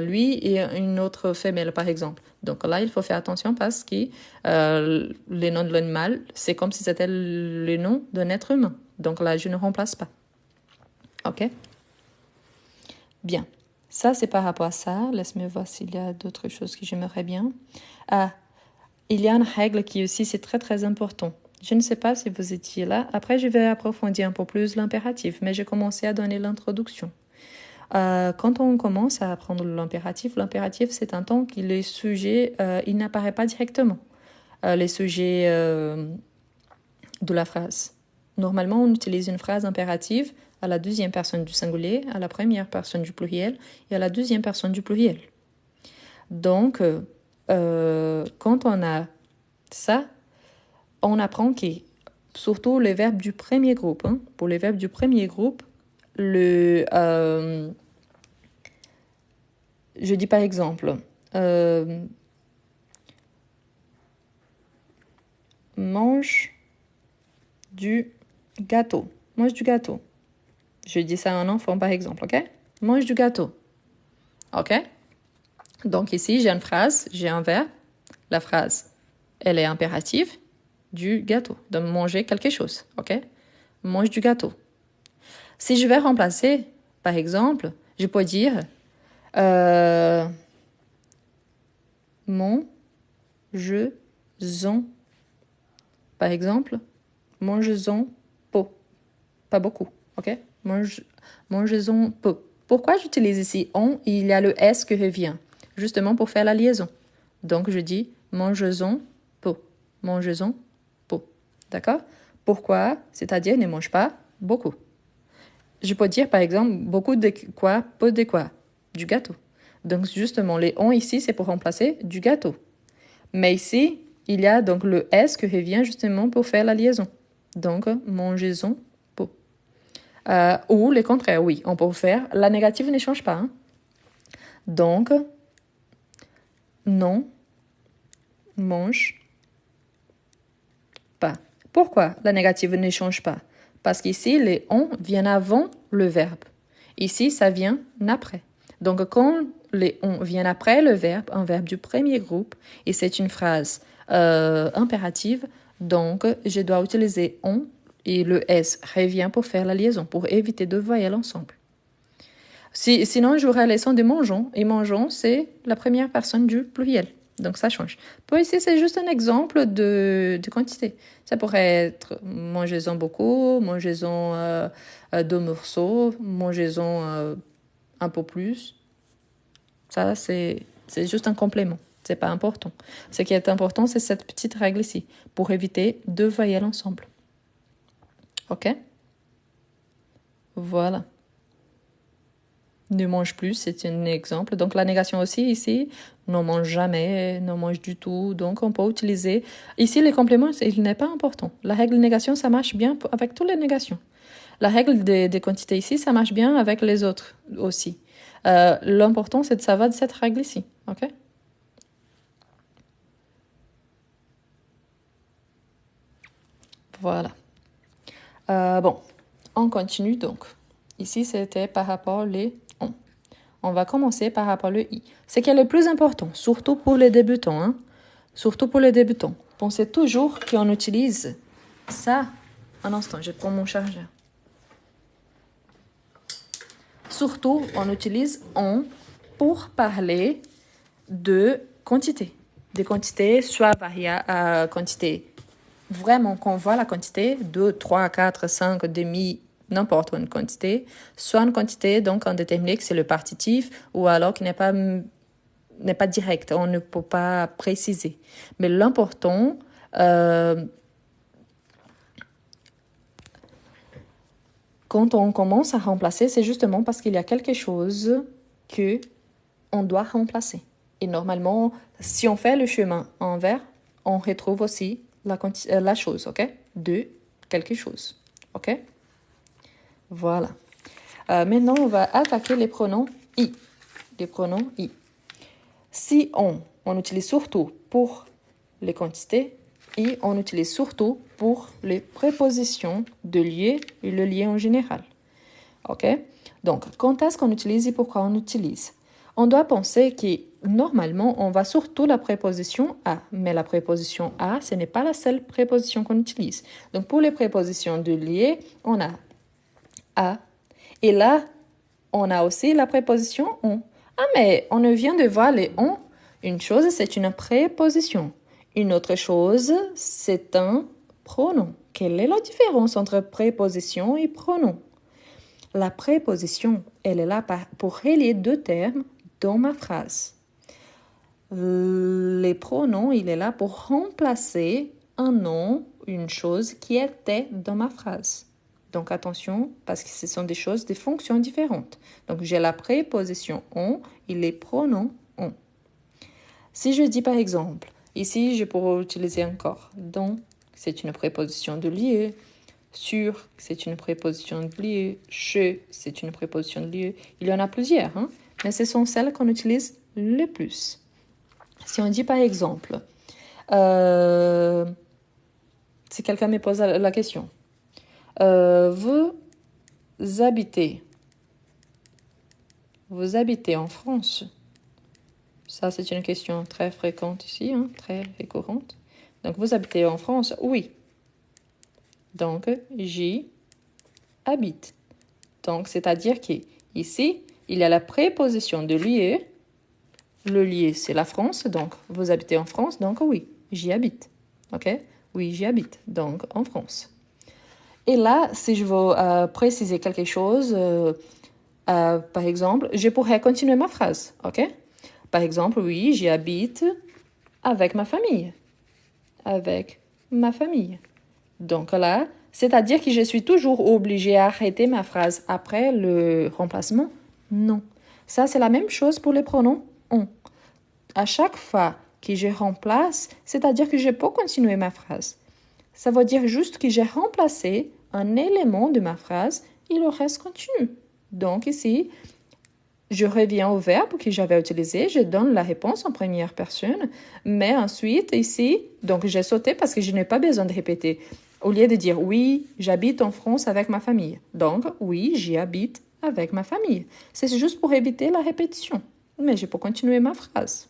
lui et une autre femelle, par exemple. Donc là, il faut faire attention parce que les noms de l'animal, c'est comme si c'était le nom d'un être humain. Donc là, je ne remplace pas. OK? Bien. Ça, c'est par rapport à ça. Laisse-moi voir s'il y a d'autres choses que j'aimerais bien. Il y a une règle qui aussi, c'est très, très important. Je ne sais pas si vous étiez là. Après, je vais approfondir un peu plus l'impératif, mais j'ai commencé à donner l'introduction. Quand on commence à apprendre l'impératif, c'est un temps que les sujets, il n'apparaît pas directement. Les sujets de la phrase. Normalement, on utilise une phrase impérative à la deuxième personne du singulier, à la première personne du pluriel et à la deuxième personne du pluriel. Donc, quand on a ça, on apprend que, surtout les verbes du premier groupe, pour les verbes du premier groupe, je dis par exemple, mange du gâteau. Mange du gâteau. Je dis ça à un enfant par exemple, ok? Mange du gâteau. Ok? Donc ici, j'ai une phrase, j'ai un verbe. La phrase, elle est impérative. Du gâteau, de manger quelque chose, ok? Mange du gâteau. Si je vais remplacer, par exemple, je peux dire mangeons, par exemple, mangeons peu, pas beaucoup, ok? Mangeons peu. Pourquoi j'utilise ici on? Il y a le s qui revient, justement pour faire la liaison. Donc je dis mangeons peu, mangeons peu, d'accord? Pourquoi? C'est-à-dire ne mange pas beaucoup. Je peux dire par exemple beaucoup de quoi, peu de quoi, du gâteau. Donc justement les on ici c'est pour remplacer du gâteau. Mais ici il y a donc le s qui revient justement pour faire la liaison. Donc mangeons peu. Ou le contraire, oui, on peut faire. La négative ne change pas. Donc non mange pas. Pourquoi la négative ne change pas? Parce qu'ici, les on viennent avant le verbe. Ici, ça vient après. Donc, quand les on viennent après le verbe, un verbe du premier groupe, et c'est une phrase impérative, donc je dois utiliser on et le s revient pour faire la liaison, pour éviter deux voyelles ensemble. Sinon, j'aurais les sons de mangeons, et mangeons, c'est la première personne du pluriel. Donc, ça change. Pour ici, c'est juste un exemple de quantité. Ça pourrait être mangez-en beaucoup, mangez-en 2 morceaux, mangez-en un peu plus. Ça, c'est juste un complément. C'est pas important. Ce qui est important, c'est cette petite règle ici, pour éviter deux voyelles ensemble. OK? Voilà. Ne mange plus, c'est un exemple. Donc la négation aussi ici, ne mange jamais, ne mange du tout. Donc on peut utiliser... Ici, les compléments, il n'est pas important. La règle de négation, ça marche bien avec toutes les négations. La règle des quantités ici, ça marche bien avec les autres aussi. L'important, c'est de savoir de cette règle ici. OK? Voilà. Bon, on continue donc. Ici, c'était par rapport les on. On va commencer par rapport au i. Ce qui est le plus important, surtout pour les débutants. Surtout pour les débutants. Pensez toujours qu'on utilise ça. Un instant, je prends mon chargeur. Surtout, on utilise on pour parler de quantité. Des quantités, soit quantité. Vraiment, qu'on voit la quantité, 2, 3, 4, 5, demi, n'importe une quantité, soit une quantité donc indéterminée, que c'est le partitif, ou alors qui n'est pas direct, on ne peut pas préciser. Mais l'important, quand on commence à remplacer, c'est justement parce qu'il y a quelque chose que on doit remplacer. Et normalement, si on fait le chemin envers, on retrouve aussi la chose, ok? De quelque chose, ok? Voilà. Maintenant, on va attaquer les pronoms i. Les pronoms i. Si on utilise surtout pour les quantités et on utilise surtout pour les prépositions de lieu et le lien en général. OK? Donc, quand est-ce qu'on utilise et pourquoi on utilise? On doit penser que normalement, on va surtout la préposition à. Mais la préposition à, ce n'est pas la seule préposition qu'on utilise. Donc, pour les prépositions de lieu, on a à. Et là, on a aussi la préposition on. Ah, mais on vient de voir les on. Une chose, c'est une préposition. Une autre chose, c'est un pronom. Quelle est la différence entre préposition et pronom? La préposition, elle est là pour relier deux termes dans ma phrase. Les pronoms, il est là pour remplacer un nom, une chose qui était dans ma phrase. Donc attention, parce que ce sont des choses, des fonctions différentes. Donc j'ai la préposition on et les pronoms on. Si je dis par exemple, ici je pourrais utiliser encore donc, c'est une préposition de lieu. Sur, c'est une préposition de lieu. Chez, c'est une préposition de lieu. Il y en a plusieurs, hein? Mais ce sont celles qu'on utilise le plus. Si on dit par exemple, si quelqu'un me pose la question, vous habitez en France? Ça, c'est une question très fréquente ici, hein, très récurrente. Donc, vous habitez en France? Oui. Donc, j'y habite. Donc, c'est-à-dire qu'ici, il y a la préposition de lieu. Le lieu, c'est la France. Donc, vous habitez en France. Donc, oui, j'y habite. OK? Oui, j'y habite. Donc, en France. Et là, si je veux préciser quelque chose, par exemple, je pourrais continuer ma phrase. OK? Par exemple, oui, j'y habite avec ma famille. Avec ma famille. Donc là, c'est-à-dire que je suis toujours obligée d'arrêter ma phrase après le remplacement? Non. Ça, c'est la même chose pour les pronoms on. À chaque fois que je remplace, c'est-à-dire que je peux continuer ma phrase. Ça veut dire juste que j'ai remplacé un élément de ma phrase et le reste continue. Donc ici, je reviens au verbe que j'avais utilisé, je donne la réponse en première personne, mais ensuite ici, donc j'ai sauté parce que je n'ai pas besoin de répéter. Au lieu de dire oui, j'habite en France avec ma famille. Donc oui, j'y habite avec ma famille. C'est juste pour éviter la répétition. Mais je peux continuer ma phrase.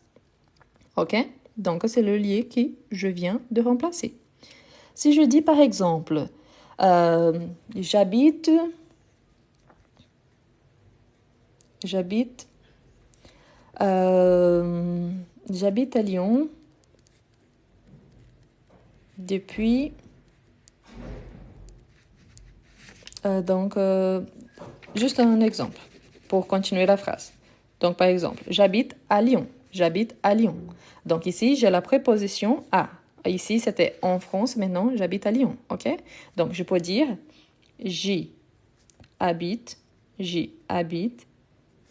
OK? Donc c'est le lieu que je viens de remplacer. Si je dis par exemple, j'habite à Lyon depuis juste un exemple pour continuer la phrase. Donc par exemple, j'habite à Lyon. J'habite à Lyon. Donc ici, j'ai la préposition à. Ici, c'était en France, maintenant, j'habite à Lyon. OK? Donc je peux dire j'y habite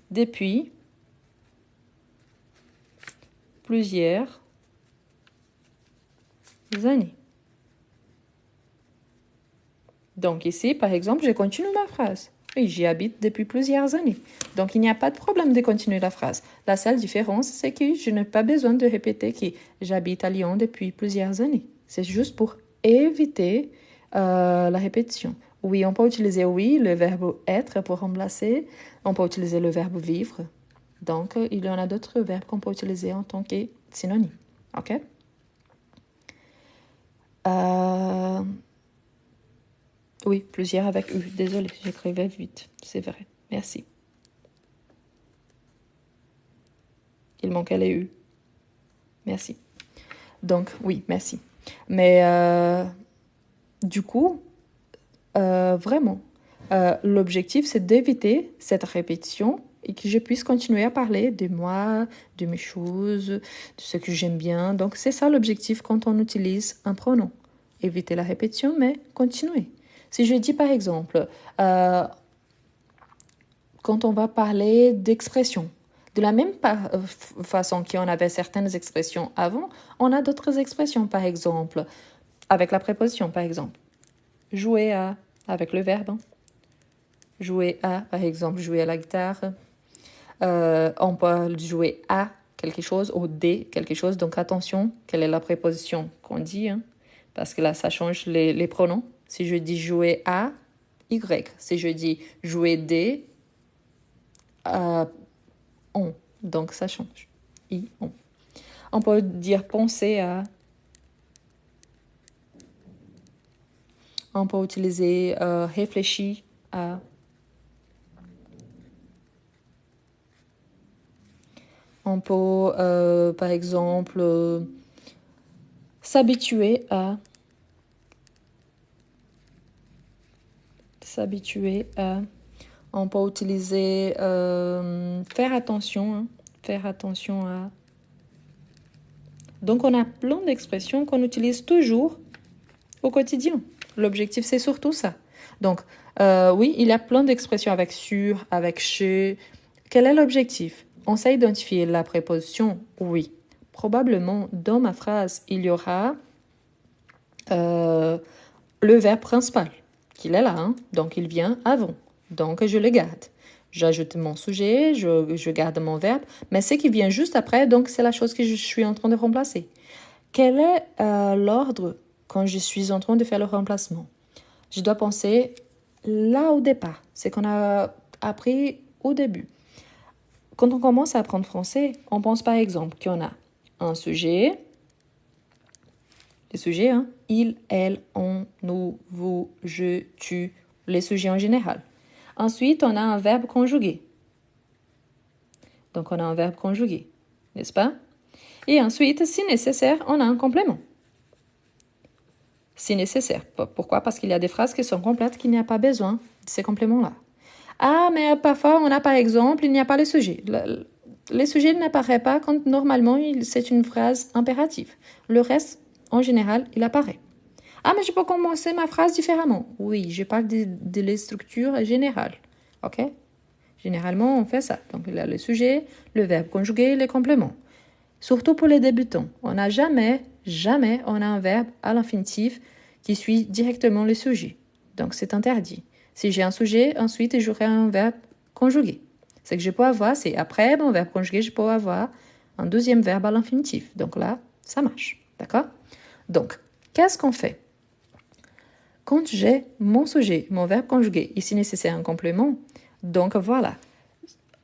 depuis plusieurs années. Donc ici, par exemple, je continue ma phrase. Oui, j'y habite depuis plusieurs années. Donc il n'y a pas de problème de continuer la phrase. La seule différence, c'est que je n'ai pas besoin de répéter que j'habite à Lyon depuis plusieurs années. C'est juste pour éviter la répétition. Oui, on peut utiliser oui, le verbe être pour remplacer. On peut utiliser le verbe vivre. Donc, il y en a d'autres verbes qu'on peut utiliser en tant que synonyme. OK? Oui, plusieurs avec U. Désolée, j'écrivais vite. C'est vrai. Merci. Il manquait les U. Merci. Donc, oui, merci. Mais du coup, vraiment, l'objectif, c'est d'éviter cette répétition et que je puisse continuer à parler de moi, de mes choses, de ce que j'aime bien. Donc, c'est ça l'objectif quand on utilise un pronom. Éviter la répétition, mais continuer. Si je dis par exemple, quand on va parler d'expressions, de la même façon qu'on avait certaines expressions avant, on a d'autres expressions, par exemple, avec la préposition, par exemple. Jouer à, avec le verbe. Jouer à, par exemple, jouer à la guitare. On peut jouer à quelque chose, ou des quelque chose. Donc attention, quelle est la préposition qu'on dit, hein, parce que là, ça change les pronoms. Si je dis jouer à, Y. Si je dis jouer des, on. Donc ça change. I, on. On peut dire penser à. On peut utiliser réfléchir à. On peut, par exemple, s'habituer à. S'habituer à. On peut utiliser faire attention. Hein, faire attention à. Donc, on a plein d'expressions qu'on utilise toujours au quotidien. L'objectif, c'est surtout ça. Donc, oui, il y a plein d'expressions avec sur, avec chez. Quel est l'objectif? On sait identifier la préposition oui. Probablement, dans ma phrase, il y aura le verbe principal, qu'il est là, hein? Donc il vient avant. Donc je le garde. J'ajoute mon sujet, je garde mon verbe, mais ce qui vient juste après, donc c'est la chose que je suis en train de remplacer. Quel est l'ordre quand je suis en train de faire le remplacement? Je dois penser là au départ, c'est qu'on a appris au début. Quand on commence à apprendre français, on pense par exemple qu'on a un sujet, les sujets, hein? Il, elle, on, nous, vous, je, tu, les sujets en général. Ensuite, on a un verbe conjugué. Donc, on a un verbe conjugué, n'est-ce pas? Et ensuite, si nécessaire, on a un complément. Si nécessaire. Pourquoi? Parce qu'il y a des phrases qui sont complètes qu'il n'y a pas besoin de ces compléments-là. Ah, mais parfois, on a par exemple, il n'y a pas le sujet. Le sujet n'apparaît pas quand normalement c'est une phrase impérative. Le reste, en général, il apparaît. Ah, mais je peux commencer ma phrase différemment. Oui, je parle de les structures générales. OK? Généralement, on fait ça. Donc, il y a le sujet, le verbe conjugué, les compléments. Surtout pour les débutants. On n'a jamais, on a un verbe à l'infinitif qui suit directement le sujet. Donc, c'est interdit. Si j'ai un sujet, ensuite, j'aurai un verbe conjugué. Ce que je peux avoir, c'est après mon verbe conjugué, je peux avoir un deuxième verbe à l'infinitif. Donc là, ça marche. D'accord? Donc, qu'est-ce qu'on fait? Quand j'ai mon sujet, mon verbe conjugué, ici nécessaire un complément, donc voilà,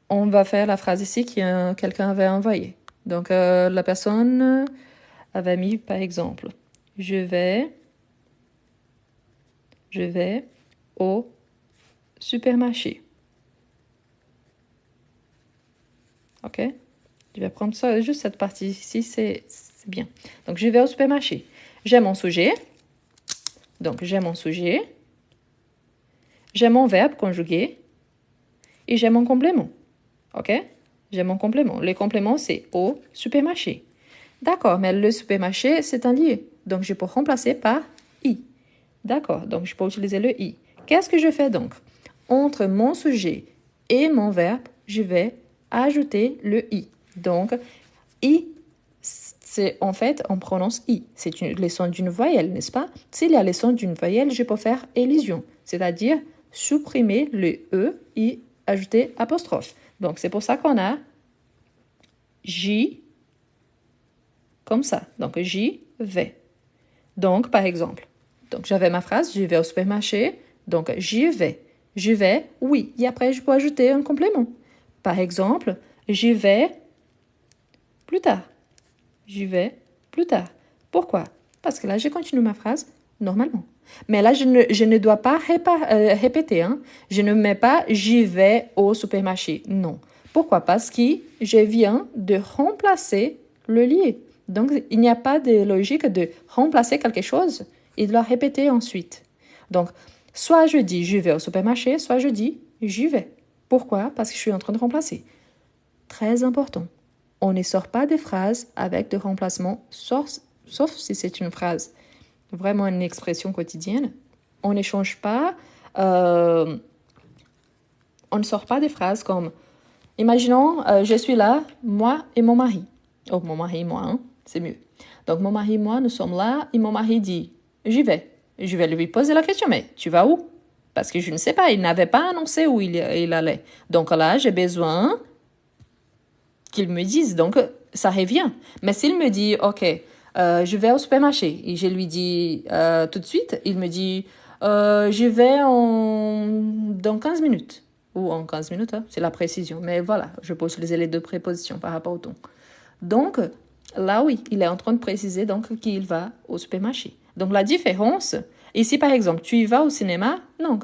on va faire la phrase ici que quelqu'un avait envoyée. Donc la personne avait mis par exemple, je vais au supermarché. Ok? Je vais prendre ça, juste cette partie ici, c'est bien. Donc je vais au supermarché. J'ai mon sujet. Donc j'ai mon sujet. J'ai mon verbe conjugué. Et j'ai mon complément. OK? J'ai mon complément. Le complément, c'est au supermarché. D'accord, mais le supermarché, c'est un lieu. Donc, je peux remplacer par i. D'accord, donc je peux utiliser le i. Qu'est-ce que je fais donc? Entre mon sujet et mon verbe, je vais ajouter le i. Donc, i, c'est en fait, on prononce i. C'est le son d'une voyelle, n'est-ce pas? S'il y a le son d'une voyelle, je peux faire élision, c'est-à-dire supprimer le e et ajouter apostrophe. Donc, c'est pour ça qu'on a j'y comme ça. Donc, j'y vais. Donc, par exemple, donc j'avais ma phrase, j'y vais au supermarché. Donc, j'y vais. J'y vais, oui. Et après, je peux ajouter un complément. Par exemple, j'y vais plus tard. J'y vais plus tard. Pourquoi? Parce que là, je continue ma phrase normalement. Mais là, je ne dois pas répéter. Hein? Je ne mets pas j'y vais au supermarché. Non. Pourquoi? Parce que je viens de remplacer le lieu. Donc, il n'y a pas de logique de remplacer quelque chose et de le répéter ensuite. Donc, soit je dis je vais au supermarché, soit je dis j'y vais. Pourquoi? Parce que je suis en train de remplacer. Très important. On ne sort pas des phrases avec de remplacement, sauf si c'est une phrase vraiment une expression quotidienne. On ne change pas, on ne sort pas des phrases comme, imaginons, je suis là, moi et mon mari. Oh, mon mari et moi, hein, c'est mieux. Donc, mon mari et moi, nous sommes là, et mon mari dit, j'y vais. Je vais lui poser la question, mais tu vas où? Parce que je ne sais pas, il n'avait pas annoncé où il allait. Donc là, j'ai besoin qu'il me dise. Donc, ça revient. Mais s'il me dit, OK, je vais au supermarché, et je lui dis tout de suite, il me dit, je vais dans 15 minutes. Ou en 15 minutes, hein, c'est la précision. Mais voilà, je peux utiliser les deux prépositions par rapport au ton. Donc, là, oui, il est en train de préciser donc qu'il va au supermarché. Donc, la différence, ici, par exemple, tu y vas au cinéma? Non.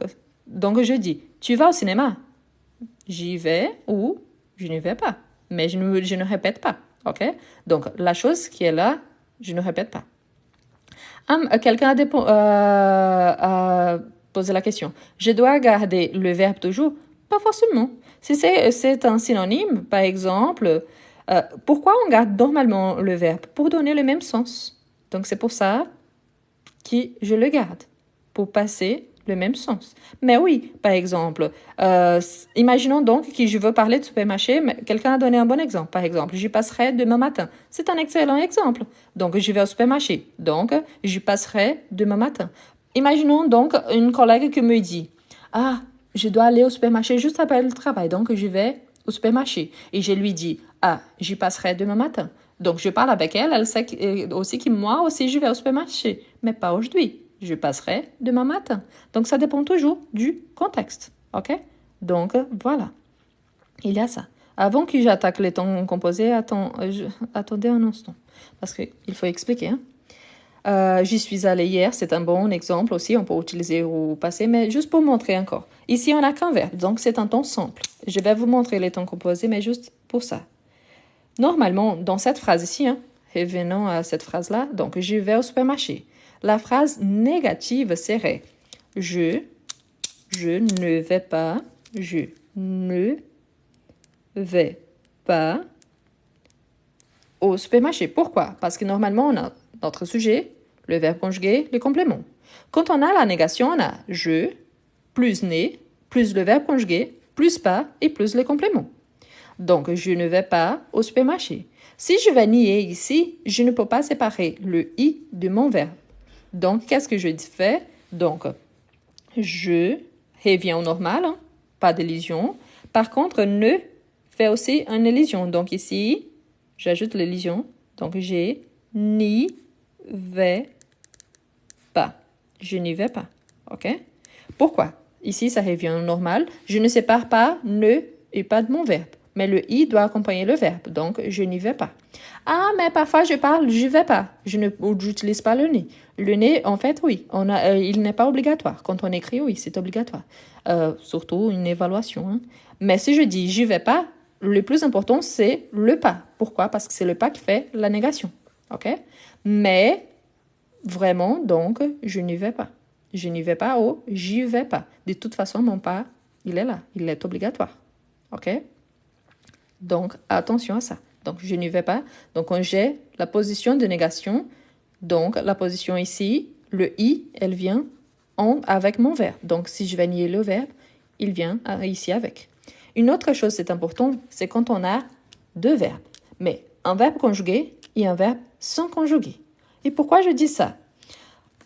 Donc, je dis, tu vas au cinéma? J'y vais ou je n'y vais pas. Mais je ne répète pas. OK? Donc, la chose qui est là, je ne répète pas. Quelqu'un a posé la question. Je dois garder le verbe toujours? Pas forcément. Si c'est un synonyme, par exemple, pourquoi on garde normalement le verbe? Pour donner le même sens. Donc, c'est pour ça que je le garde. Pour passer le même sens. Mais oui, par exemple, imaginons donc que je veux parler de supermarché, mais quelqu'un a donné un bon exemple. Par exemple, j'y passerai demain matin. C'est un excellent exemple. Donc, je vais au supermarché. Donc, j'y passerai demain matin. Imaginons donc une collègue qui me dit, ah, je dois aller au supermarché juste après le travail. Donc, je vais au supermarché. Et je lui dis, ah, j'y passerai demain matin. Donc, je parle avec elle. Elle sait aussi que moi aussi, je vais au supermarché. Mais pas aujourd'hui. Je passerai demain matin. Donc, ça dépend toujours du contexte. OK? Donc, voilà. Il y a ça. Avant que j'attaque les temps composés, attendez un instant. Parce qu'il faut expliquer. J'y suis allée hier, c'est un bon exemple aussi, on peut utiliser au passé, mais juste pour montrer encore. Ici, on n'a qu'un verbe, donc c'est un temps simple. Je vais vous montrer les temps composés, mais juste pour ça. Normalement, dans cette phrase ici, revenons à cette phrase-là, donc je vais au supermarché. La phrase négative serait je ne vais pas, je ne vais pas au supermarché. Pourquoi? Parce que normalement, on a notre sujet, le verbe conjugué, le complément. Quand on a la négation, on a je, plus ne, plus le verbe conjugué, plus pas et plus le complément. Donc, je ne vais pas au supermarché. Si je vais nier ici, je ne peux pas séparer le i de mon verbe. Donc, qu'est-ce que je fais? Donc, je reviens au normal, pas d'élision. Par contre, ne fait aussi une élision. Donc, ici, j'ajoute l'élision. Donc, j'ai n'y vais pas. Je n'y vais pas. OK? Pourquoi? Ici, ça revient au normal. Je ne sépare pas ne et pas de mon verbe. Mais le i doit accompagner le verbe. Donc, je n'y vais pas. Ah, mais parfois, je parle je vais pas. Je n'utilise pas le ne. Le ne, en fait, oui. Il n'est pas obligatoire. Quand on écrit, oui, c'est obligatoire. Surtout une évaluation. Mais si je dis je vais pas, le plus important, c'est le pas. Pourquoi? Parce que c'est le pas qui fait la négation. OK? Mais, vraiment, donc, je n'y vais pas. Je n'y vais pas ou j'y vais pas. De toute façon, mon pas, il est là. Il est obligatoire. OK? Donc, attention à ça. Donc, je n'y vais pas. Donc, j'ai la position de négation. Donc, la position ici, le i, elle vient avec mon verbe. Donc, si je vais nier le verbe, il vient ici avec. Une autre chose, c'est important, c'est quand on a deux verbes. Mais un verbe conjugué et un verbe sans conjugué. Et pourquoi je dis ça?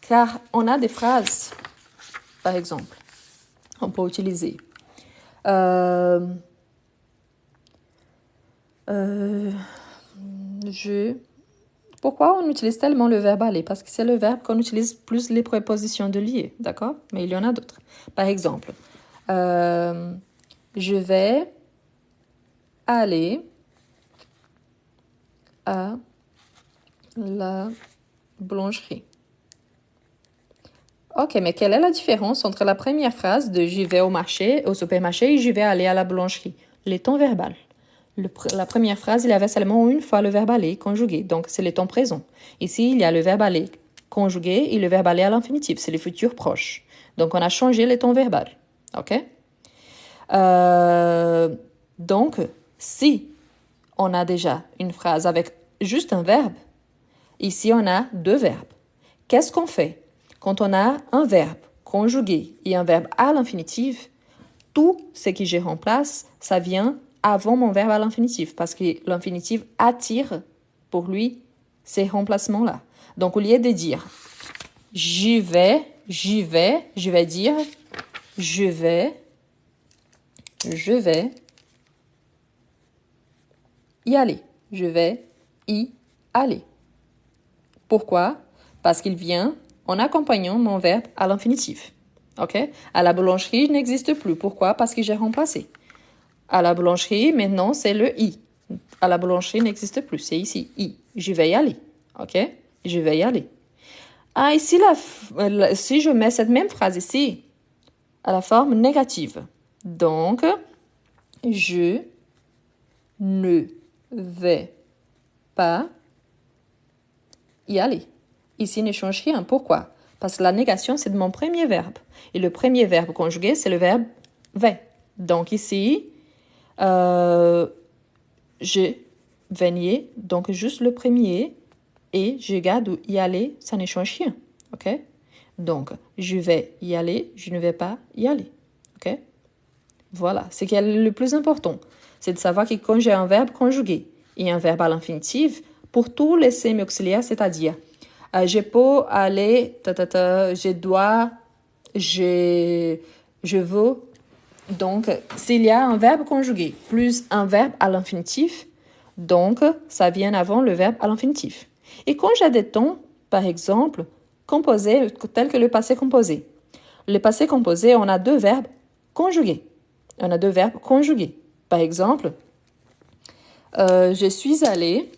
Car on a des phrases, par exemple, on peut utiliser Pourquoi on utilise tellement le verbe aller? Parce que c'est le verbe qu'on utilise plus les prépositions de lier, d'accord? Mais il y en a d'autres. Par exemple, je vais aller à la boulangerie. Ok, mais quelle est la différence entre la première phrase de je vais au supermarché et je vais aller à la boulangerie? Les temps verbal. La première phrase, il y avait seulement une fois le verbe aller conjugué, donc c'est le temps présent. Ici, il y a le verbe aller conjugué et le verbe aller à l'infinitif, c'est le futur proche. Donc, on a changé le temps verbal. Ok? Donc, si on a déjà une phrase avec juste un verbe, ici, on a deux verbes. Qu'est-ce qu'on fait? Quand on a un verbe conjugué et un verbe à l'infinitif, tout ce que je remplace, ça vient avant mon verbe à l'infinitif, parce que l'infinitif attire pour lui ces remplacements-là. Donc, au lieu de dire j'y vais, je vais dire je vais y aller. Je vais y aller. Pourquoi? Parce qu'il vient en accompagnant mon verbe à l'infinitif. OK? À la boulangerie, il n'existe plus. Pourquoi? Parce que j'ai remplacé. À la boulangerie, maintenant, c'est le i. À la boulangerie, n'existe plus. C'est ici, i. Je vais y aller. OK? Je vais y aller. Ah, ici, si je mets cette même phrase ici, à la forme négative. Donc, je ne vais pas y aller. Ici, ne change rien. Pourquoi? Parce que la négation, c'est de mon premier verbe. Et le premier verbe conjugué, c'est le verbe vais. Donc ici, je vais nier, donc juste le premier, et je garde y aller, ça ne change rien. OK? Donc, je vais y aller, je ne vais pas y aller. OK? Voilà, ce qui est le plus important, c'est de savoir que quand j'ai un verbe conjugué et un verbe à l'infinitif, pour tous les semi-auxiliaires, c'est-à-dire je peux aller, je dois, je veux. Donc, s'il y a un verbe conjugué plus un verbe à l'infinitif, donc ça vient avant le verbe à l'infinitif. Et quand j'ai des temps, par exemple, composés, tels que le passé composé. Le passé composé, on a deux verbes conjugués. On a deux verbes conjugués. Par exemple, je suis allée,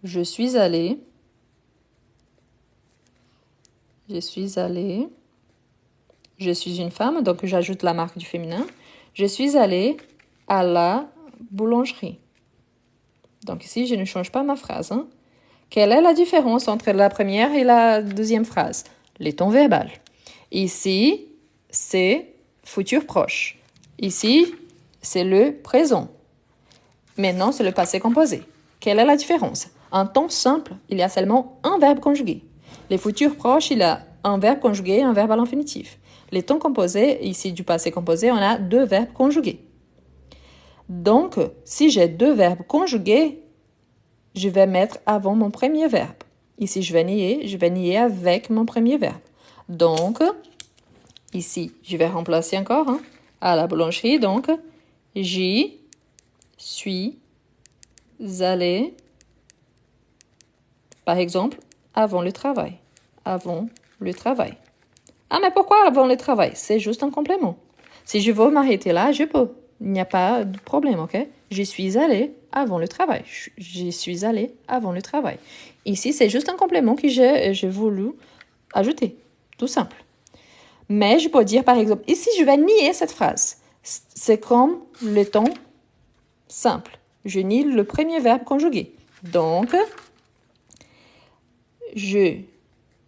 je suis allée, je suis allée, je suis une femme, donc j'ajoute la marque du féminin. Je suis allée à la boulangerie. Donc ici, je ne change pas ma phrase. Hein. Quelle est la différence entre la première et la deuxième phrase? Les temps verbal. Ici, c'est futur proche. Ici, c'est le présent. Maintenant, c'est le passé composé. Quelle est la différence? En temps simple, il y a seulement un verbe conjugué. Les futurs proches, il y a un verbe conjugué et un verbe à l'infinitif. Les temps composés, ici du passé composé, on a deux verbes conjugués. Donc, si j'ai deux verbes conjugués, je vais mettre avant mon premier verbe. Ici, je vais nier avec mon premier verbe. Donc, ici, je vais remplacer encore à la boulangerie. Donc, j'y suis allée, par exemple, avant le travail. Avant le travail. Ah, mais pourquoi avant le travail? C'est juste un complément. Si je veux m'arrêter là, je peux. Il n'y a pas de problème, ok? Je suis allée avant le travail. Je suis allée avant le travail. Ici, c'est juste un complément que j'ai voulu ajouter. Tout simple. Mais je peux dire, par exemple, ici, je vais nier cette phrase. C'est comme le temps simple. Je nie le premier verbe conjugué. Donc, je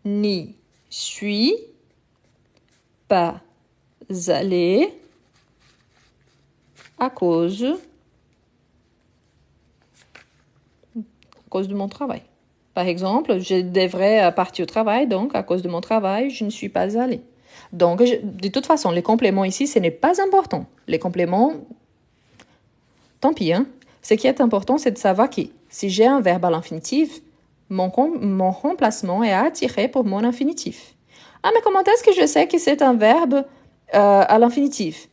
n'y suis pas allée à cause de mon travail. Par exemple, je devrais partir au travail, donc à cause de mon travail, je ne suis pas allée. Donc, de toute façon, les compléments ici, ce n'est pas important. Les compléments, tant pis. Hein. Ce qui est important, c'est de savoir que si j'ai un verbe à l'infinitif, mon remplacement est attiré pour mon infinitif. Ah, mais comment est-ce que je sais que c'est un verbe à l'infinitif?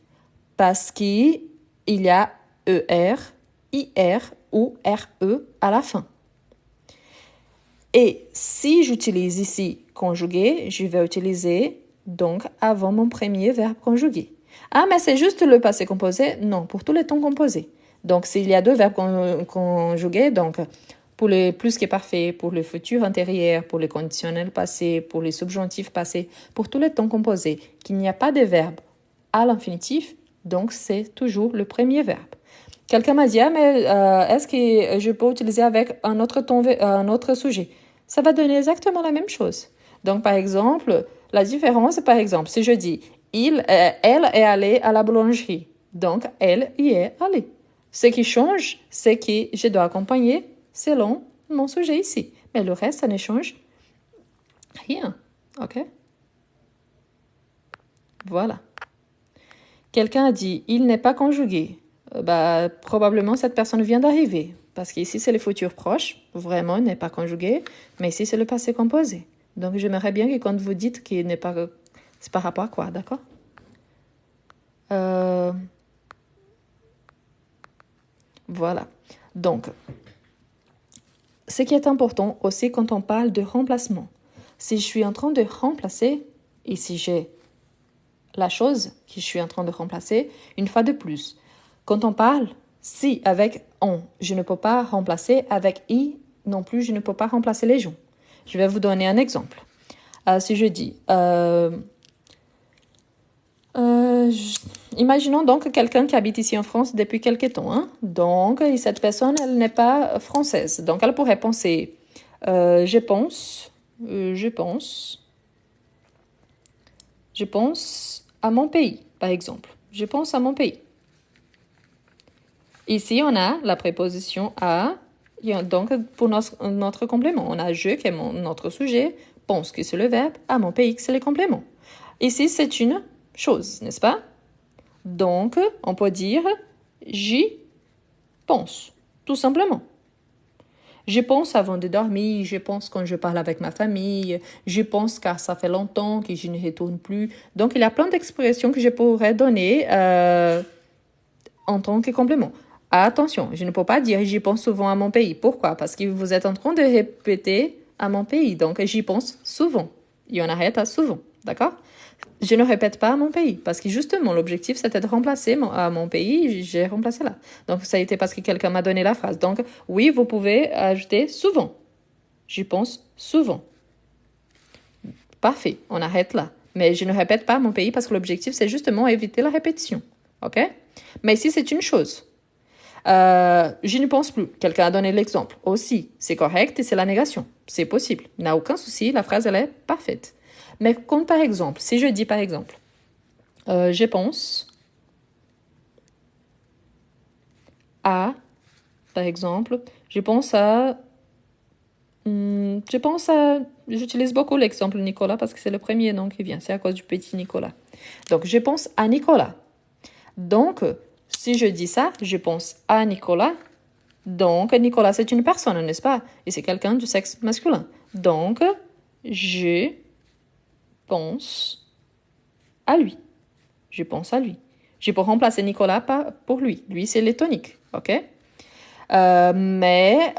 Parce qu'il y a ER, IR ou RE à la fin. Et si j'utilise ici conjugué, je vais utiliser donc avant mon premier verbe conjugué. Ah, mais c'est juste le passé composé? Non, pour tous les temps composés. Donc, s'il y a deux verbes conjugués, donc pour le plus que parfait, pour le futur antérieur, pour le conditionnel passé, pour les subjonctifs passés, pour tous les temps composés, qu'il n'y a pas de verbe à l'infinitif, donc c'est toujours le premier verbe. Quelqu'un m'a dit, ah, mais est-ce que je peux utiliser avec un autre sujet? Ça va donner exactement la même chose. Donc, par exemple, la différence, par exemple, si je dis, elle est allée à la boulangerie. Donc, elle y est allée. Ce qui change, c'est que je dois accompagner selon mon sujet ici. Mais le reste, ça ne change rien. OK? Voilà. Quelqu'un a dit, il n'est pas conjugué. Probablement, cette personne vient d'arriver. Parce qu'ici, c'est le futur proche. Vraiment, il n'est pas conjugué. Mais ici, c'est le passé composé. Donc, j'aimerais bien que quand vous dites qu'il n'est pas... C'est par rapport à quoi, d'accord? Voilà. Donc, ce qui est important aussi quand on parle de remplacement. Si je suis en train de remplacer, et si j'ai la chose que je suis en train de remplacer, une fois de plus, quand on parle, si avec on, je ne peux pas remplacer, avec i non plus, je ne peux pas remplacer les gens. Je vais vous donner un exemple. Si je dis, imaginons donc quelqu'un qui habite ici en France depuis quelque temps. Hein? Donc, cette personne, elle n'est pas française. Donc, elle pourrait penser, je pense à mon pays, par exemple. Je pense à mon pays. Ici, on a la préposition à, donc pour notre complément. On a je qui est notre sujet, pense que c'est le verbe, à mon pays que c'est le complément. Ici, c'est une chose, n'est-ce pas? Donc, on peut dire j'y pense, tout simplement. Je pense avant de dormir, je pense quand je parle avec ma famille, je pense car ça fait longtemps que je ne retourne plus. Donc, il y a plein d'expressions que je pourrais donner en tant que complément. Attention, je ne peux pas dire j'y pense souvent à mon pays. Pourquoi? Parce que vous êtes en train de répéter à mon pays. Donc, j'y pense souvent. Et on arrête à souvent. D'accord? Je ne répète pas à mon pays. Parce que justement, l'objectif, c'était de remplacer à mon pays. J'ai remplacé là. Donc, ça a été parce que quelqu'un m'a donné la phrase. Donc, oui, vous pouvez ajouter souvent. J'y pense souvent. Parfait. On arrête là. Mais je ne répète pas à mon pays parce que l'objectif, c'est justement éviter la répétition. OK? Mais ici, c'est une chose. Je ne pense plus. Quelqu'un a donné l'exemple. Aussi, c'est correct et c'est la négation. C'est possible. Il n'y a aucun souci. La phrase, elle est parfaite. Mais comme par exemple, si je dis par exemple, je pense à, par exemple, j'utilise beaucoup l'exemple Nicolas parce que c'est le premier nom qui vient. C'est à cause du petit Nicolas. Donc, je pense à Nicolas. Donc, si je dis ça, je pense à Nicolas. Donc, Nicolas, c'est une personne, n'est-ce pas? Et c'est quelqu'un du sexe masculin. Donc, je pense à lui. Je pense à lui. Je peux remplacer Nicolas pour lui. Lui, c'est les toniques, OK? Mais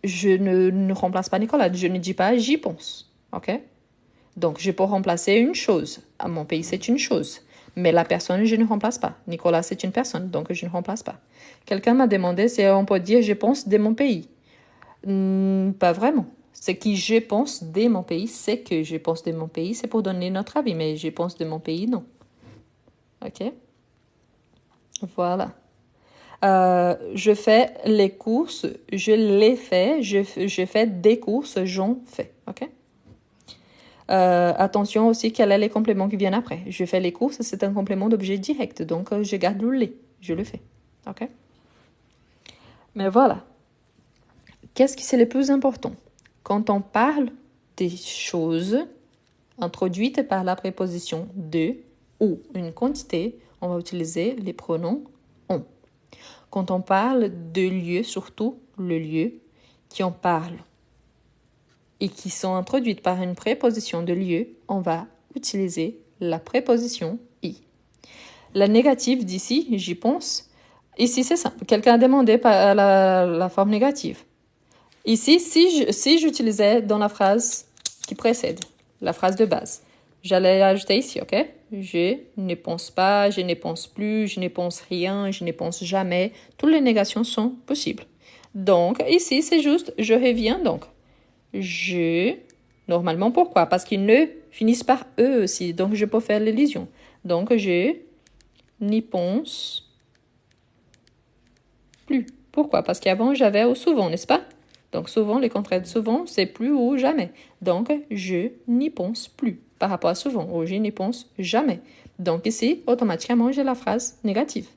je ne remplace pas Nicolas. Je ne dis pas j'y pense, OK? Donc, je peux remplacer une chose. À mon pays, c'est une chose. Mais la personne, je ne remplace pas. Nicolas, c'est une personne, donc je ne remplace pas. Quelqu'un m'a demandé si on peut dire je pense de mon pays. Pas vraiment. Ce qui je pense de mon pays, c'est que je pense de mon pays, c'est pour donner notre avis, mais je pense de mon pays, non. OK? Voilà. Je fais les courses, je les fais, je fais des courses, j'en fais. OK? Attention aussi, quels sont les compléments qui viennent après. Je fais les courses, c'est un complément d'objet direct, donc je garde le les, je le fais. OK? Mais voilà. Qu'est-ce qui c'est le plus important? Quand on parle des choses introduites par la préposition de ou une quantité, on va utiliser les pronoms on. Quand on parle de lieux, surtout le lieu qui en parle et qui sont introduites par une préposition de lieu, on va utiliser la préposition i. La négative d'ici, j'y pense. Ici, c'est simple. Quelqu'un a demandé par la forme négative. Ici, si j'utilisais dans la phrase qui précède, la phrase de base, j'allais ajouter ici, OK? Je ne pense pas, je ne pense plus, je ne pense rien, je ne pense jamais. Toutes les négations sont possibles. Donc, ici, c'est juste, je reviens donc. Je, normalement, pourquoi? Parce qu'ils ne finissent par E aussi, donc je peux faire l'élision. Donc, je n'y pense plus. Pourquoi? Parce qu'avant, j'avais au souvent, n'est-ce pas? Donc, souvent, les contraires de souvent, c'est plus ou jamais. Donc, je n'y pense plus par rapport à souvent, ou je n'y pense jamais. Donc, ici, automatiquement, j'ai la phrase négative.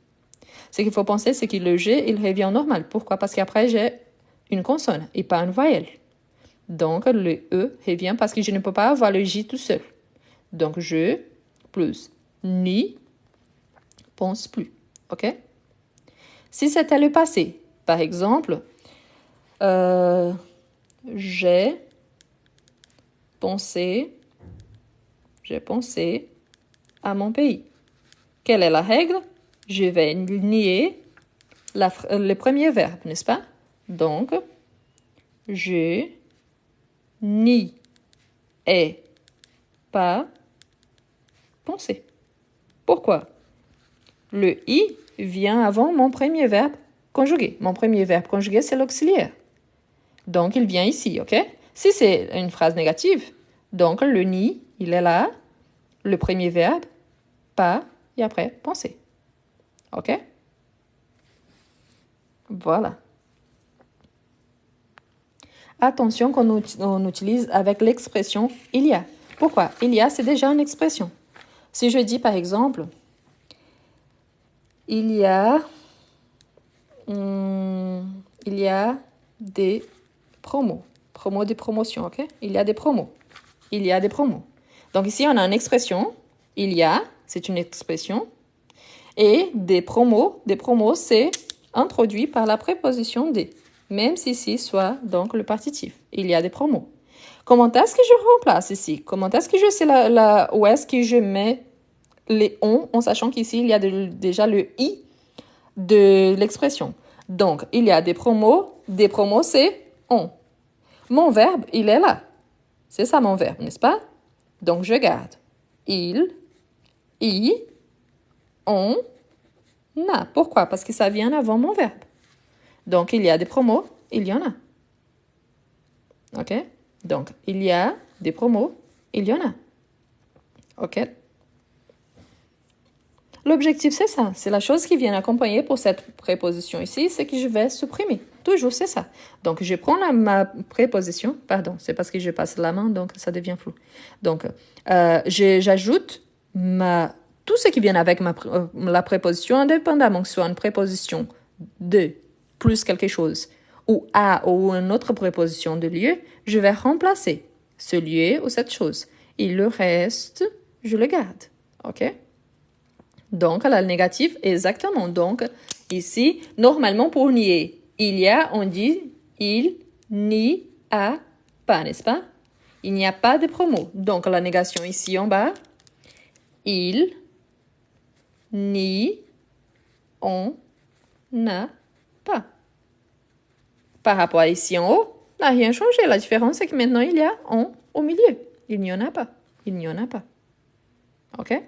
Ce qu'il faut penser, c'est que le G, il revient au normal. Pourquoi? Parce qu'après, j'ai une consonne et pas une voyelle. Donc, le E revient parce que je ne peux pas avoir le J tout seul. Donc, je plus n'y pense plus. OK? Si c'était le passé, par exemple, j'ai pensé à mon pays. Quelle est la règle? Je vais nier le premier verbe, n'est-ce pas? Donc, je n'y ai pas pensé. Pourquoi? Le i vient avant mon premier verbe conjugué. Mon premier verbe conjugué, c'est l'auxiliaire. Donc, il vient ici, OK? Si c'est une phrase négative, donc le ni, il est là, le premier verbe, pas, et après, penser. OK? Voilà. Attention qu'on utilise avec l'expression il y a. Pourquoi? Il y a, c'est déjà une expression. Si je dis par exemple, il y a des promos. Promo de promotion, ok? Il y a des promos. Il y a des promos. Donc ici, on a une expression. Il y a, c'est une expression. Et des promos, c'est introduit par la préposition des. Même si ici soit donc le partitif. Il y a des promos. Comment est-ce que je remplace ici? Comment est-ce que je sais où est-ce que je mets les on, en sachant qu'ici, il y a déjà le i de l'expression. Donc, il y a des promos. Des promos, c'est on. Mon verbe, il est là. C'est ça mon verbe, n'est-ce pas? Donc, je garde. Il, i, on, na. Pourquoi? Parce que ça vient avant mon verbe. Donc, il y a des promos, il y en a. OK? Donc, il y a des promos, il y en a. OK? L'objectif, c'est ça. C'est la chose qui vient accompagner pour cette préposition ici, c'est que je vais supprimer. Toujours, c'est ça. Donc, je prends ma préposition. Pardon, c'est parce que je passe la main, donc ça devient flou. Donc, j'ajoute tout ce qui vient avec la préposition, indépendamment que ce soit une préposition de plus quelque chose ou à ou une autre préposition de lieu, je vais remplacer ce lieu ou cette chose. Et le reste, je le garde. OK? Donc, la négative, exactement. Donc, ici, normalement, pour nier, il y a, on dit, il n'y a pas, n'est-ce pas? Il n'y a pas de promo. Donc, la négation ici en bas, il n'y on n'a pas. Par rapport à ici en haut, n'a rien changé. La différence, c'est que maintenant, il y a on au milieu. Il n'y en a pas. Il n'y en a pas. OK?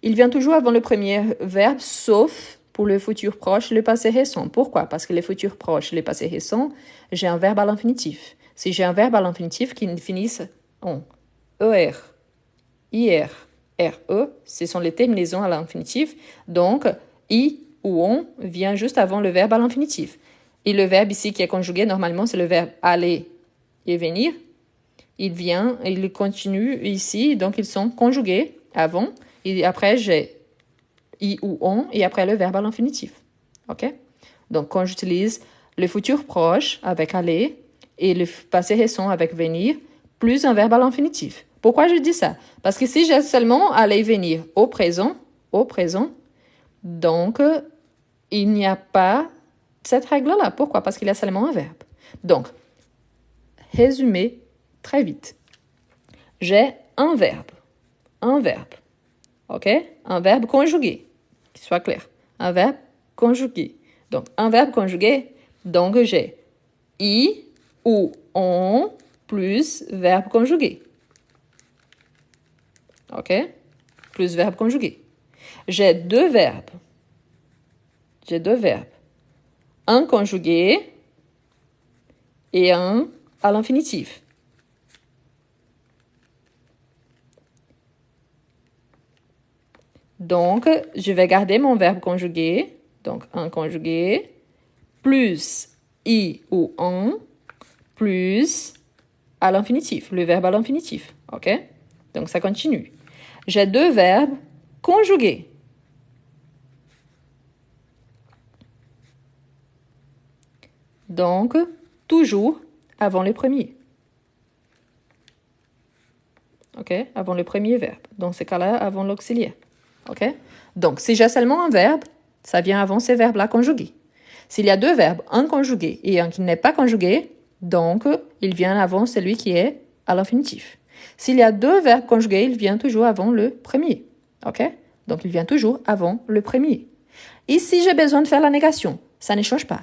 Il vient toujours avant le premier verbe, sauf pour le futur proche, le passé récent. Pourquoi? Parce que les futurs proches, le passé récent, j'ai un verbe à l'infinitif. Si j'ai un verbe à l'infinitif qui finisse en ER, IR, RE, ce sont les terminaisons à l'infinitif. Donc, I ou on vient juste avant le verbe à l'infinitif. Et le verbe ici qui est conjugué, normalement, c'est le verbe aller et venir. Il continue ici, donc ils sont conjugués avant. Et après, j'ai i ou on, et après le verbe à l'infinitif. OK? Donc, quand j'utilise le futur proche avec aller et le passé récent avec venir, plus un verbe à l'infinitif. Pourquoi je dis ça? Parce que si j'ai seulement aller venir au présent, donc, il n'y a pas cette règle-là. Pourquoi? Parce qu'il y a seulement un verbe. Donc, résumé très vite. J'ai un verbe. OK? Un verbe conjugué. Qu'il soit clair. Un verbe conjugué. Donc, un verbe conjugué. Donc, j'ai i ou on plus verbe conjugué. OK? Plus verbe conjugué. J'ai deux verbes. Un conjugué et un à l'infinitif. Donc, je vais garder mon verbe conjugué, donc un conjugué, plus i ou on, plus à l'infinitif, le verbe à l'infinitif. OK? Donc, ça continue. J'ai deux verbes conjugués. Donc, toujours avant le premier. OK? Avant le premier verbe. Dans ce cas-là, avant l'auxiliaire. OK? Donc, si j'ai seulement un verbe, ça vient avant ces verbes-là conjugués. S'il y a deux verbes, un conjugué et un qui n'est pas conjugué, donc, il vient avant celui qui est à l'infinitif. S'il y a deux verbes conjugués, il vient toujours avant le premier. OK? Donc, il vient toujours avant le premier. Ici, j'ai besoin de faire la négation. Ça ne change pas.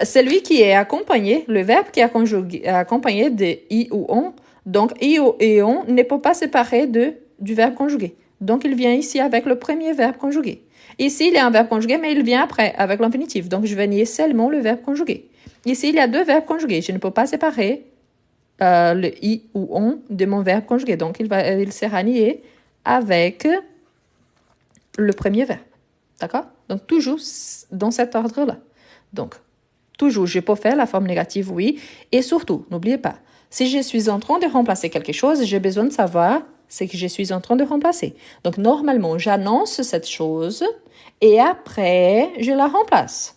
Celui qui est accompagné, le verbe qui est accompagné de i ou on, donc i et on ne peut pas séparer du verbe conjugué. Donc, il vient ici avec le premier verbe conjugué. Ici, il y a un verbe conjugué, mais il vient après, avec l'infinitif. Donc, je vais nier seulement le verbe conjugué. Ici, il y a deux verbes conjugués. Je ne peux pas séparer le i ou on de mon verbe conjugué. Donc, il sera nié avec le premier verbe. D'accord? Donc, toujours dans cet ordre-là. Donc, toujours, je peux faire la forme négative, oui. Et surtout, n'oubliez pas, si je suis en train de remplacer quelque chose, j'ai besoin de savoir ce que je suis en train de remplacer. Donc, normalement, j'annonce cette chose et après, je la remplace.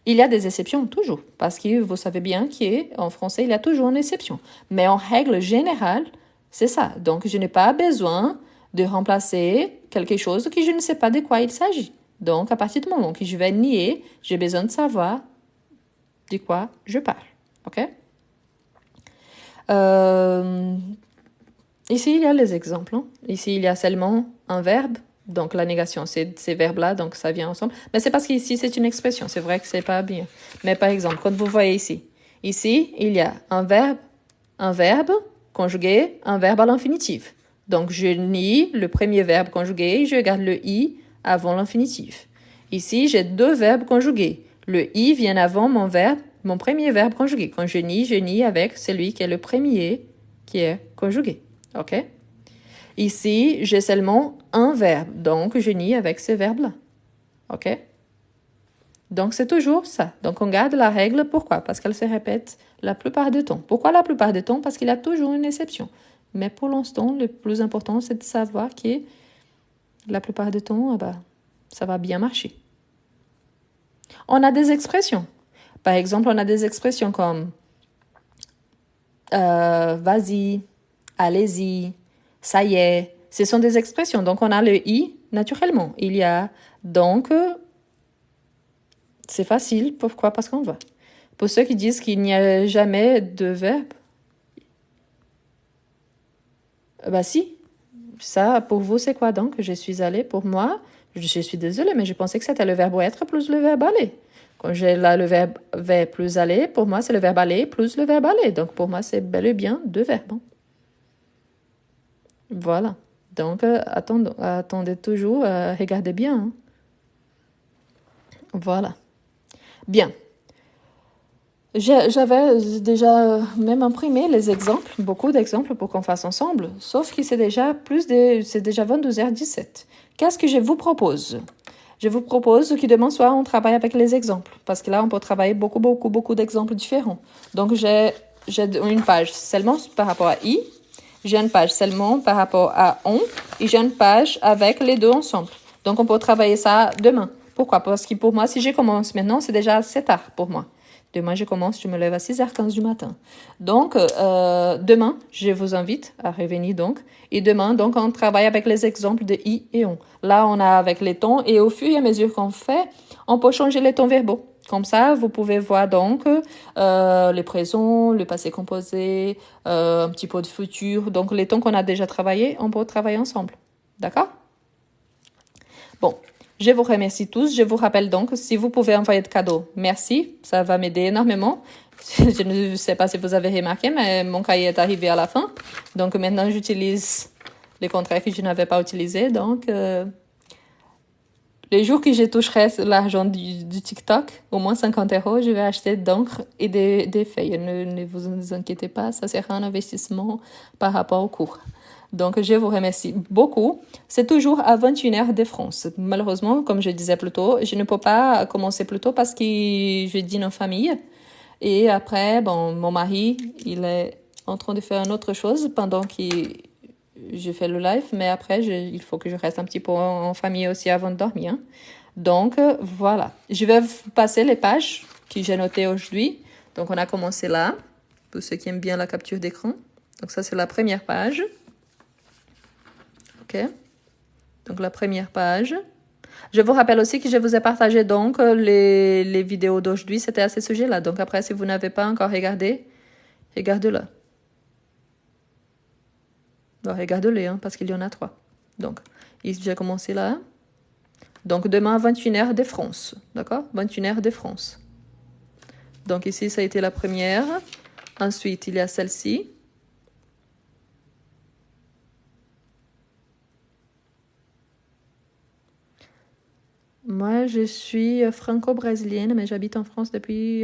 Il y a des exceptions, toujours, parce que vous savez bien qu'en français, il y a toujours une exception. Mais en règle générale, c'est ça. Donc, je n'ai pas besoin de remplacer quelque chose que je ne sais pas de quoi il s'agit. Donc, à partir du moment que je vais nier, j'ai besoin de savoir de quoi je parle. OK? Ici, il y a les exemples. Ici, il y a seulement un verbe. Donc, la négation, c'est ces verbes-là, donc ça vient ensemble. Mais c'est parce qu'ici, c'est une expression. C'est vrai que c'est pas bien. Mais par exemple, quand vous voyez ici, il y a un verbe conjugué, un verbe à l'infinitif. Donc, je nie le premier verbe conjugué et je garde le i avant l'infinitif. Ici, j'ai deux verbes conjugués. Le i vient avant mon premier verbe conjugué. Quand je nie avec celui qui est le premier qui est conjugué. OK? Ici, j'ai seulement un verbe, donc je nie avec ce verbe-là. OK? Donc, c'est toujours ça. Donc, on garde la règle. Pourquoi? Parce qu'elle se répète la plupart du temps. Pourquoi la plupart du temps? Parce qu'il y a toujours une exception. Mais pour l'instant, le plus important, c'est de savoir que la plupart du temps, ça va bien marcher. On a des expressions. Par exemple, on a des expressions comme vas-y, allez-y, ça y est. Ce sont des expressions. Donc, on a le i naturellement. Il y a donc, c'est facile. Pourquoi? Parce qu'on va. Pour ceux qui disent qu'il n'y a jamais de verbe, si. Ça, pour vous, c'est quoi donc? Je suis allée. Pour moi, je suis désolée, mais je pensais que c'était le verbe être plus le verbe aller. Quand j'ai là le verbe plus aller, pour moi, c'est le verbe aller plus le verbe aller. Donc, pour moi, c'est bel et bien deux verbes. Voilà. Donc, attendez toujours, regardez bien. Hein. Voilà. Bien. J'avais déjà même imprimé les exemples, beaucoup d'exemples pour qu'on fasse ensemble, sauf que c'est déjà c'est déjà 22h17. Qu'est-ce que je vous propose? Je vous propose que demain soir, on travaille avec les exemples, parce que là, on peut travailler beaucoup d'exemples différents. Donc, j'ai une page seulement par rapport à I, j'ai une page seulement par rapport à on, et j'ai une page avec les deux ensemble. Donc, on peut travailler ça demain. Pourquoi? Parce que pour moi, si je commence maintenant, c'est déjà assez tard pour moi. Demain, je me lève à 6h15 du matin. Donc, demain, je vous invite à revenir donc. Et demain, donc, on travaille avec les exemples de i et on. Là, on a avec les tons et au fur et à mesure qu'on fait, on peut changer les tons verbaux. Comme ça, vous pouvez voir donc les présents, le passé composé, un petit peu de futur. Donc, les tons qu'on a déjà travaillés, on peut travailler ensemble. D'accord? Bon, je vous remercie tous. Je vous rappelle donc, si vous pouvez envoyer de cadeaux, merci. Ça va m'aider énormément. Je ne sais pas si vous avez remarqué, mais mon cahier est arrivé à la fin. Donc maintenant, j'utilise les contrats que je n'avais pas utilisés. Donc, les jours que je toucherai l'argent du TikTok, au moins 50 €, je vais acheter d'encre et des feuilles. Ne vous inquiétez pas, ça sera un investissement par rapport au cours. Donc, je vous remercie beaucoup. C'est toujours à 21h de France. Malheureusement, comme je disais plus tôt, je ne peux pas commencer plus tôt parce que je dîne en famille. Et après, mon mari, il est en train de faire une autre chose pendant que je fais le live. Mais après, il faut que je reste un petit peu en famille aussi avant de dormir. Donc, voilà. Je vais vous passer les pages que j'ai notées aujourd'hui. Donc, on a commencé là, pour ceux qui aiment bien la capture d'écran. Donc, ça, c'est la première page. OK. Donc, la première page. Je vous rappelle aussi que je vous ai partagé donc les vidéos d'aujourd'hui. C'était à ce sujet-là. Donc, après, si vous n'avez pas encore regardé, regardez-le. Bon, regardez-les, hein, parce qu'il y en a 3. Donc, j'ai commencé là. Donc, demain, 21h de France. D'accord? 21h de France. Donc, ici, ça a été la première. Ensuite, il y a celle-ci. Moi, je suis franco-brésilienne, mais j'habite en France depuis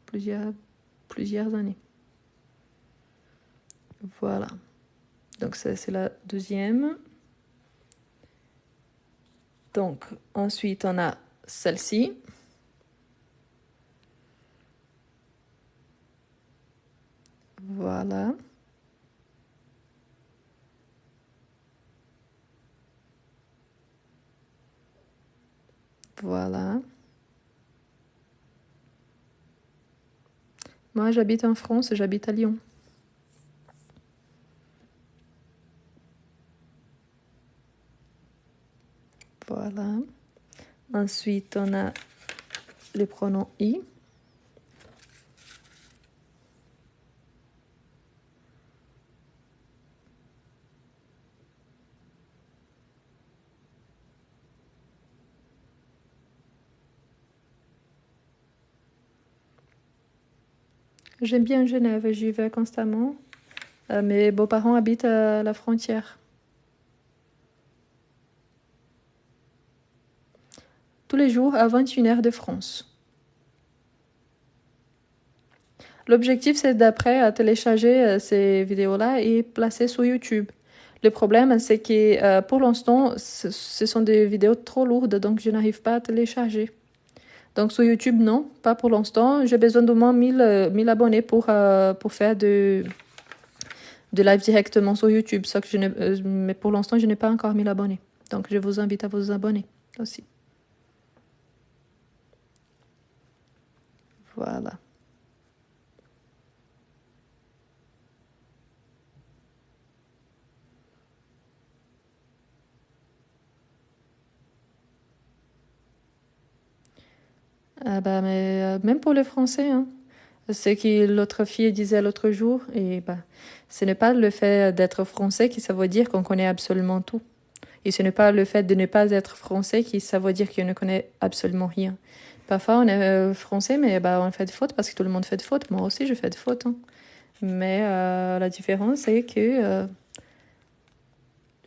plusieurs années. Voilà. Donc, ça, c'est la deuxième. Donc, ensuite, on a celle-ci. Voilà. Voilà. Moi, j'habite en France, j'habite à Lyon. Voilà. Ensuite, on a les pronoms I. J'aime bien Genève, j'y vais constamment. Mes beaux-parents habitent à la frontière. Tous les jours à 21h de France. L'objectif, c'est d'après télécharger ces vidéos-là et placer sur YouTube. Le problème, c'est que pour l'instant, ce sont des vidéos trop lourdes, donc je n'arrive pas à télécharger. Donc sur YouTube, non, pas pour l'instant. J'ai besoin d'au moins 1000 abonnés pour faire de live directement sur YouTube. Mais pour l'instant, je n'ai pas encore 1000 abonnés. Donc je vous invite à vous abonner aussi. Voilà. Mais même pour les Français, hein. Ce que l'autre fille disait l'autre jour, et ce n'est pas le fait d'être français qui ça veut dire qu'on connaît absolument tout. Et ce n'est pas le fait de ne pas être français qui ça veut dire qu'on ne connaît absolument rien. Parfois, on est français, mais on fait des fautes parce que tout le monde fait des fautes. Moi aussi, je fais des fautes, hein. Mais la différence, c'est que le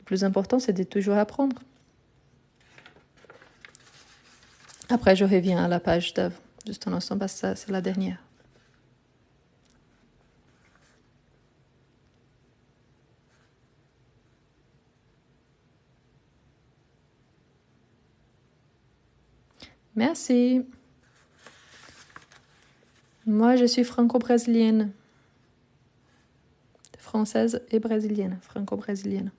plus important, c'est de toujours apprendre. Après, je reviens à la page d'œuvre. Juste un instant, parce que ça, c'est la dernière. Merci. Moi, je suis franco-brésilienne. Française et brésilienne. Franco-brésilienne.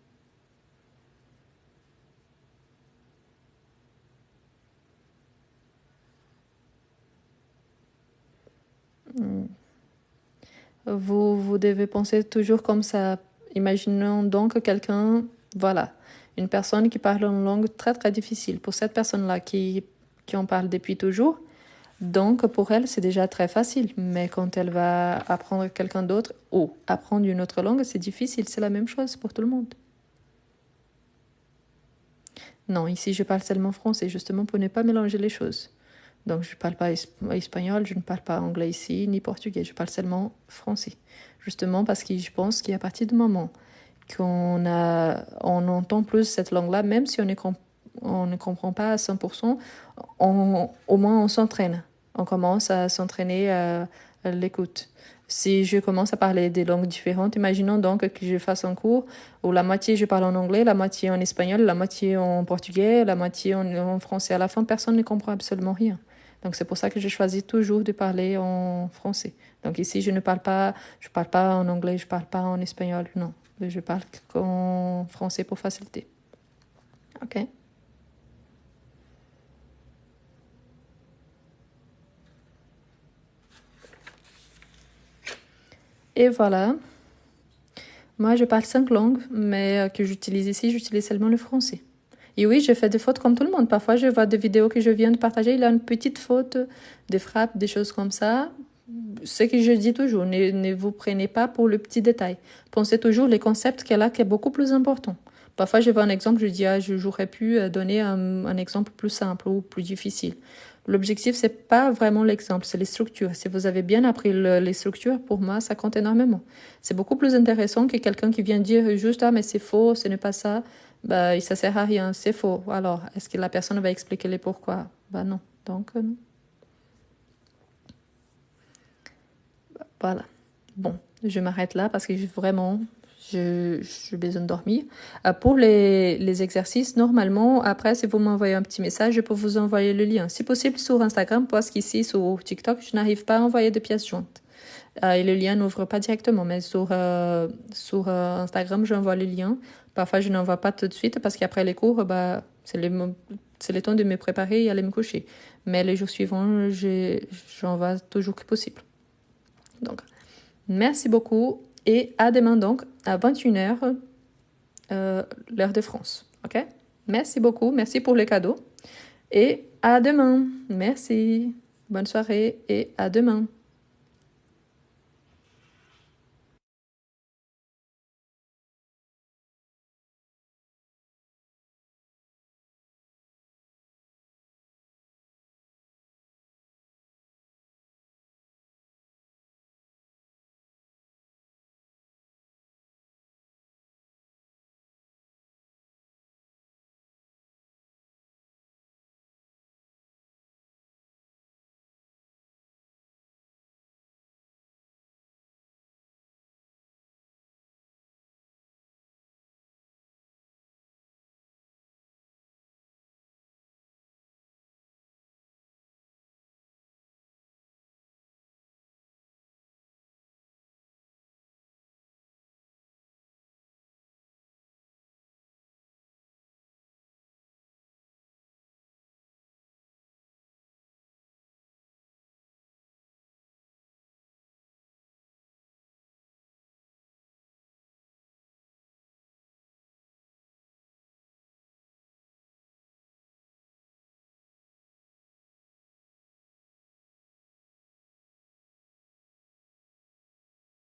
Vous devez penser toujours comme ça. Imaginons donc quelqu'un, voilà, une personne qui parle une langue très très difficile. Pour cette personne-là qui en parle depuis toujours, donc pour elle c'est déjà très facile. Mais quand elle va apprendre quelqu'un d'autre ou apprendre une autre langue, c'est difficile. C'est la même chose pour tout le monde. Non, ici je parle seulement français, justement pour ne pas mélanger les choses. Donc, je ne parle pas espagnol, je ne parle pas anglais ici, ni portugais. Je parle seulement français. Justement parce que je pense qu'à partir du moment qu'on entend plus cette langue-là, même si on ne comprend pas à 100%, au moins on s'entraîne. On commence à s'entraîner à l'écoute. Si je commence à parler des langues différentes, imaginons donc que je fasse un cours où la moitié je parle en anglais, la moitié en espagnol, la moitié en portugais, la moitié en français. À la fin, personne ne comprend absolument rien. Donc c'est pour ça que je choisis toujours de parler en français. Donc ici, je parle pas en anglais, je parle pas en espagnol, non. Je parle qu'en français pour faciliter. OK? Et voilà. Moi, je parle 5 langues, mais que j'utilise ici, j'utilise seulement le français. Et oui, je fais des fautes comme tout le monde. Parfois, je vois des vidéos que je viens de partager, il y a une petite faute, des frappes, des choses comme ça. Ce que je dis toujours, ne vous prenez pas pour le petit détail. Pensez toujours les concepts qu'elle a qui est beaucoup plus important. Parfois, je vois un exemple, je dis, j'aurais pu donner un exemple plus simple ou plus difficile. L'objectif, c'est pas vraiment l'exemple, c'est les structures. Si vous avez bien appris les structures, pour moi, ça compte énormément. C'est beaucoup plus intéressant que quelqu'un qui vient dire juste, mais c'est faux, ce n'est pas ça. Ça sert à rien, c'est faux. Alors, est-ce que la personne va expliquer les pourquoi? Non. Donc, non. Voilà. Bon, je m'arrête là parce que vraiment, j'ai besoin de dormir. Pour les exercices, normalement, après, si vous m'envoyez un petit message, je peux vous envoyer le lien. Si possible, sur Instagram, parce qu'ici, sur TikTok, je n'arrive pas à envoyer de pièces jointes. Et le lien n'ouvre pas directement, mais sur Instagram, j'envoie le lien. Parfois, je n'envoie pas tout de suite parce qu'après les cours, c'est le temps de me préparer et aller me coucher. Mais les jours suivants, j'envoie toujours que possible. Donc, merci beaucoup et à demain donc à 21h, l'heure de France. OK? Merci beaucoup. Merci pour les cadeaux. Et à demain. Merci. Bonne soirée et à demain.